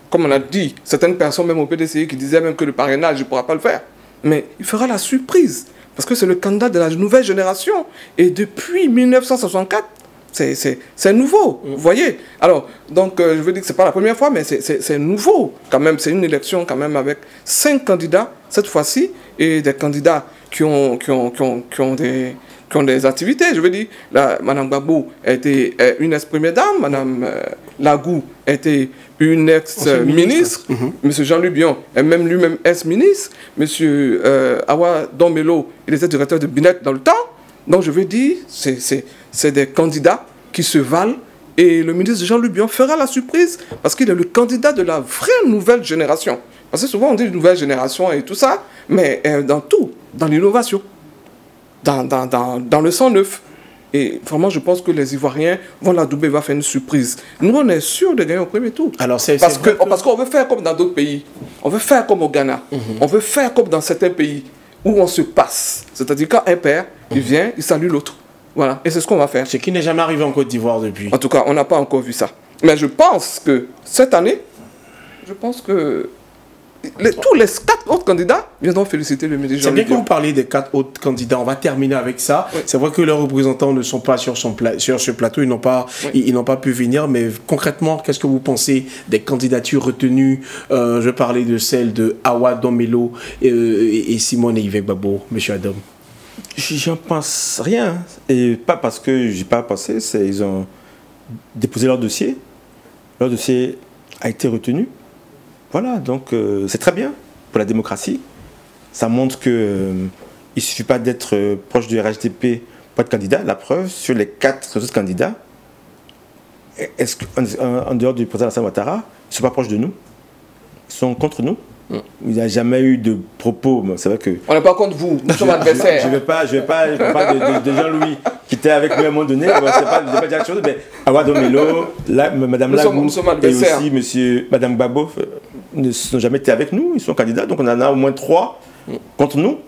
Comme on a dit, certaines personnes, même au PDCI, qui disaient même que le parrainage, il ne pourra pas le faire. Mais il fera la surprise. Parce que c'est le candidat de la nouvelle génération. Et depuis 1964, c'est nouveau. Vous voyez? Alors, donc, je veux dire que ce n'est pas la première fois, mais c'est nouveau. Quand même, c'est une élection quand même avec 5 candidats, cette fois-ci, et des candidats qui ont des activités. Je veux dire, Mme Gbagbo était une ex-première dame, Mme Lagou était une ex-ministre, M. Jean-Louis Billon est même lui-même ex-ministre, M. Awa Dombelo, il était directeur de Binet dans le temps. Donc je veux dire, c'est des candidats qui se valent et le ministre Jean-Louis Billon fera la surprise parce qu'il est le candidat de la vraie nouvelle génération. Parce que souvent on dit nouvelle génération et tout ça, mais dans tout, dans l'innovation, dans le sang neuf. Et vraiment, je pense que les Ivoiriens vont l'adouber, va faire une surprise. Nous, on est sûr de gagner au premier tour. Alors, parce qu'on veut faire comme dans d'autres pays. On veut faire comme au Ghana. On veut faire comme dans certains pays où on se passe. C'est-à-dire quand un père, il vient, il salue l'autre. Voilà. Et c'est ce qu'on va faire. Ce qui n'est jamais arrivé en Côte d'Ivoire depuis. En tout cas, on n'a pas encore vu ça. Mais je pense que cette année, je pense que tous les 4 autres candidats viendront féliciter le ministre Jean-Louis Billon. C'est bien que vous parlez des 4 autres candidats. On va terminer avec ça. Oui. C'est vrai que leurs représentants ne sont pas sur ce plateau. Ils n'ont pas pu venir. Mais concrètement, qu'est-ce que vous pensez des candidatures retenues? Je parlais de celles de Awa Dombelo et Simone Yves Gbagbo. Monsieur Adam. J'en pense rien. Et pas parce que je n'ai pas pensé. Ils ont déposé leur dossier. Leur dossier a été retenu. Voilà, donc c'est très bien pour la démocratie. Ça montre qu'il ne suffit pas d'être proche du RHDP pour être candidat. La preuve, sur les 4 autres candidats, est-ce qu'en dehors du président Alassane Ouattara, ils ne sont pas proches de nous? Ils sont contre nous? Il n'y a jamais eu de propos. C'est vrai que on n'est pas contre vous, nous sommes adversaires. Je ne vais pas de Jean-Louis qui était avec nous à un moment donné. Je ne vais pas dire chose, mais Awa Dombelo, Mme Lagou et aussi Mme Gbagbo ne sont jamais été avec nous. Ils sont candidats, donc on en a au moins 3 contre nous.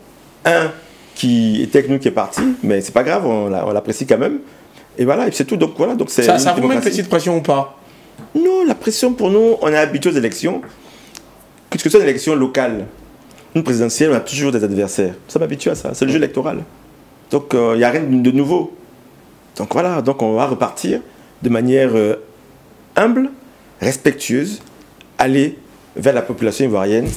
Un qui était avec nous, qui est parti, mais c'est pas grave, on l'apprécie quand même. Et voilà, et c'est tout. Donc voilà, donc c'est ça vous met une petite pression ou pas? Non, la pression pour nous, on est habitué aux élections. Que ce soit une élection locale, une présidentielle, on a toujours des adversaires. Ça m'habitue à ça, c'est le jeu électoral. Donc il n'y a rien de nouveau. Donc voilà, donc on va repartir de manière humble, respectueuse, aller vers la population ivoirienne,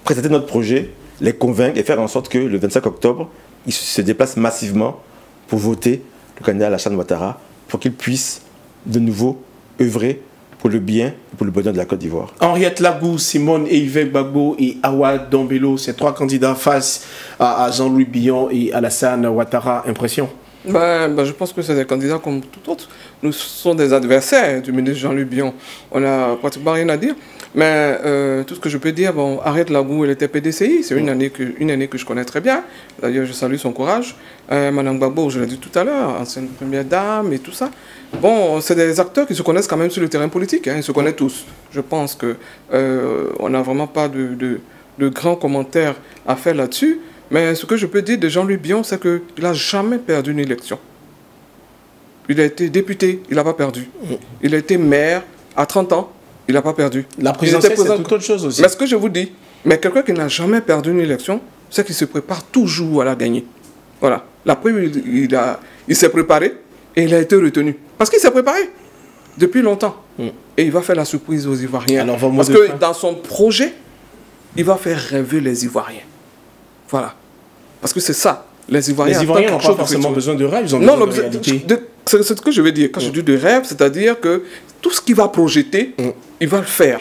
présenter notre projet, les convaincre et faire en sorte que le 25 octobre, ils se déplacent massivement pour voter le candidat Alassane Ouattara pour qu'il puisse de nouveau œuvrer pour le bien et pour le bonheur de la Côte d'Ivoire. Henriette Lagou, Simone Yves Gbagbo et Awa Dombelo, ces 3 candidats face à Jean-Louis Billon et Alassane Ouattara. Impression? Je pense que c'est des candidats comme tout autre. Nous sommes des adversaires du ministre Jean-Louis Billon. On n'a pratiquement rien à dire. Mais tout ce que je peux dire, Henriette Lagou, elle était PDCI. C'est une année que je connais très bien. D'ailleurs, je salue son courage. Mme Gbagbo, je l'ai dit tout à l'heure, ancienne première dame et tout ça. Bon, c'est des acteurs qui se connaissent quand même sur le terrain politique. Ils se connaissent tous. Je pense qu'on n'a vraiment pas de grands commentaires à faire là-dessus. Mais ce que je peux dire de Jean-Louis Billon, c'est qu'il n'a jamais perdu une élection. Il a été député, il n'a pas perdu. Il a été maire à 30 ans, il n'a pas perdu. La présidentielle, c'est toute autre chose aussi. Mais ce que je vous dis, mais quelqu'un qui n'a jamais perdu une élection, c'est qu'il se prépare toujours à la gagner. Voilà. La preuve, il s'est préparé et il a été retenu. Parce qu'il s'est préparé depuis longtemps. Et il va faire la surprise aux Ivoiriens. Alors, parce que dans son projet, il va faire rêver les Ivoiriens. Voilà. Parce que c'est ça. Les Ivoiriens n'ont pas forcément besoin de rêve, ils ont besoin de réalité. C'est ce que je veux dire. Quand je dis de rêve, c'est-à-dire que tout ce qu'il va projeter, il va le faire.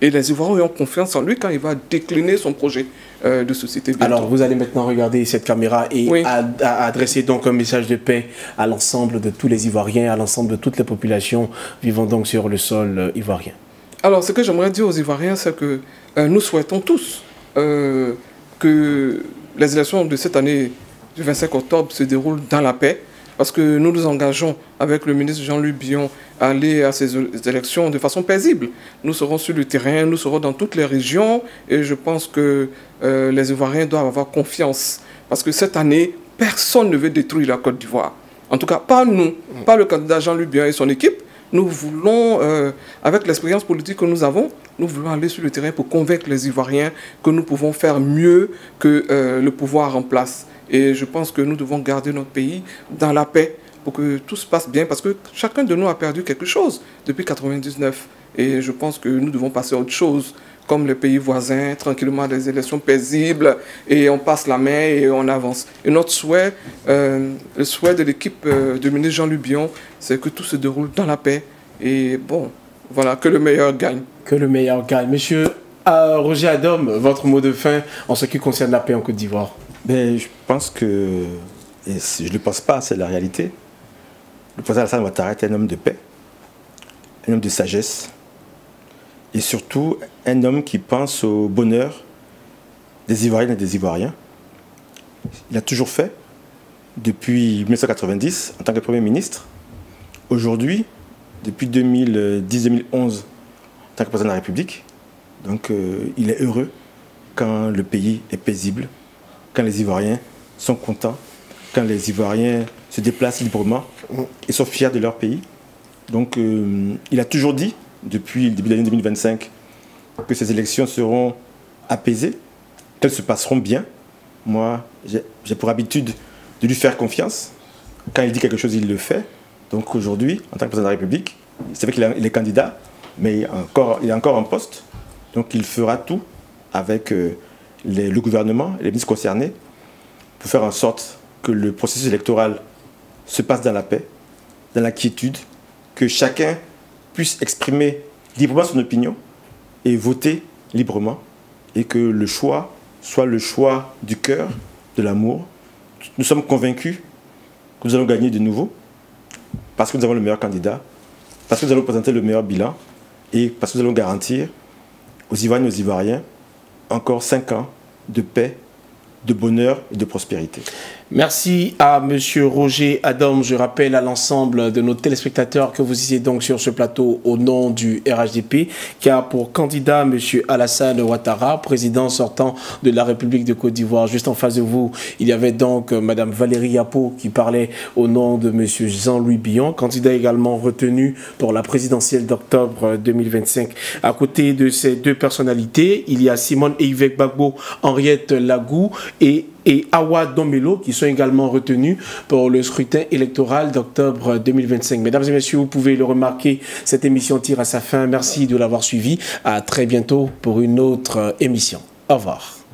Et les Ivoiriens ont confiance en lui quand il va décliner son projet de société. Bientôt. Alors, vous allez maintenant regarder cette caméra et adresser donc un message de paix à l'ensemble de tous les Ivoiriens, à l'ensemble de toutes les populations vivant donc sur le sol ivoirien. Alors, ce que j'aimerais dire aux Ivoiriens, c'est que nous souhaitons tous que les élections de cette année du 25 octobre se déroulent dans la paix, parce que nous nous engageons avec le ministre Jean-Louis Billon à aller à ces élections de façon paisible. Nous serons sur le terrain, nous serons dans toutes les régions, et je pense que les Ivoiriens doivent avoir confiance, parce que cette année, personne ne veut détruire la Côte d'Ivoire. En tout cas, pas nous, pas le candidat Jean-Louis Billon et son équipe. Nous voulons, avec l'expérience politique que nous avons, nous voulons aller sur le terrain pour convaincre les Ivoiriens que nous pouvons faire mieux que le pouvoir en place. Et je pense que nous devons garder notre pays dans la paix pour que tout se passe bien, parce que chacun de nous a perdu quelque chose depuis 1999. Et je pense que nous devons passer à autre chose, comme les pays voisins, tranquillement, des élections paisibles, et on passe la main et on avance. Et notre souhait, le souhait de l'équipe du ministre Jean-Louis Billon, c'est que tout se déroule dans la paix. Et bon, voilà, que le meilleur gagne. Que le meilleur gagne. Monsieur Roger Adom, votre mot de fin en ce qui concerne la paix en Côte d'Ivoire. Ben, je pense que, et je ne le pense pas, c'est la réalité. Le président Alassane Ouattara est un homme de paix, un homme de sagesse, et surtout un homme qui pense au bonheur des Ivoiriennes et des Ivoiriens. Il a toujours fait, depuis 1990, en tant que Premier ministre. Aujourd'hui, depuis 2010-2011, en tant que président de la République. Donc, il est heureux quand le pays est paisible, quand les Ivoiriens sont contents, quand les Ivoiriens se déplacent librement et sont fiers de leur pays. Donc, il a toujours dit, depuis le début de l'année 2025, que ces élections seront apaisées, qu'elles se passeront bien. Moi, j'ai pour habitude de lui faire confiance. Quand il dit quelque chose, il le fait. Donc aujourd'hui, en tant que président de la République, c'est vrai qu'il est candidat, mais il est encore en poste. Donc il fera tout avec le gouvernement et les ministres concernés pour faire en sorte que le processus électoral se passe dans la paix, dans la quiétude, que chacun puisse exprimer librement son opinion et voter librement, et que le choix soit le choix du cœur, de l'amour. Nous sommes convaincus que nous allons gagner de nouveau, parce que nous avons le meilleur candidat, parce que nous allons présenter le meilleur bilan, et parce que nous allons garantir aux Ivoiriennes et aux Ivoiriens encore 5 ans de paix, de bonheur et de prospérité. Merci à M. Roger Adom. Je rappelle à l'ensemble de nos téléspectateurs que vous étiez donc sur ce plateau au nom du RHDP, qui a pour candidat M. Alassane Ouattara, président sortant de la République de Côte d'Ivoire. Juste en face de vous, il y avait donc Mme Valérie Yapo qui parlait au nom de M. Jean-Louis Billon, candidat également retenu pour la présidentielle d'octobre 2025. À côté de ces deux personnalités, il y a Simone Eivek Bagbo, Henriette Lagou et Awa Domelo qui sont également retenus pour le scrutin électoral d'octobre 2025. Mesdames et messieurs, vous pouvez le remarquer, cette émission tire à sa fin. Merci de l'avoir suivi. À très bientôt pour une autre émission. Au revoir.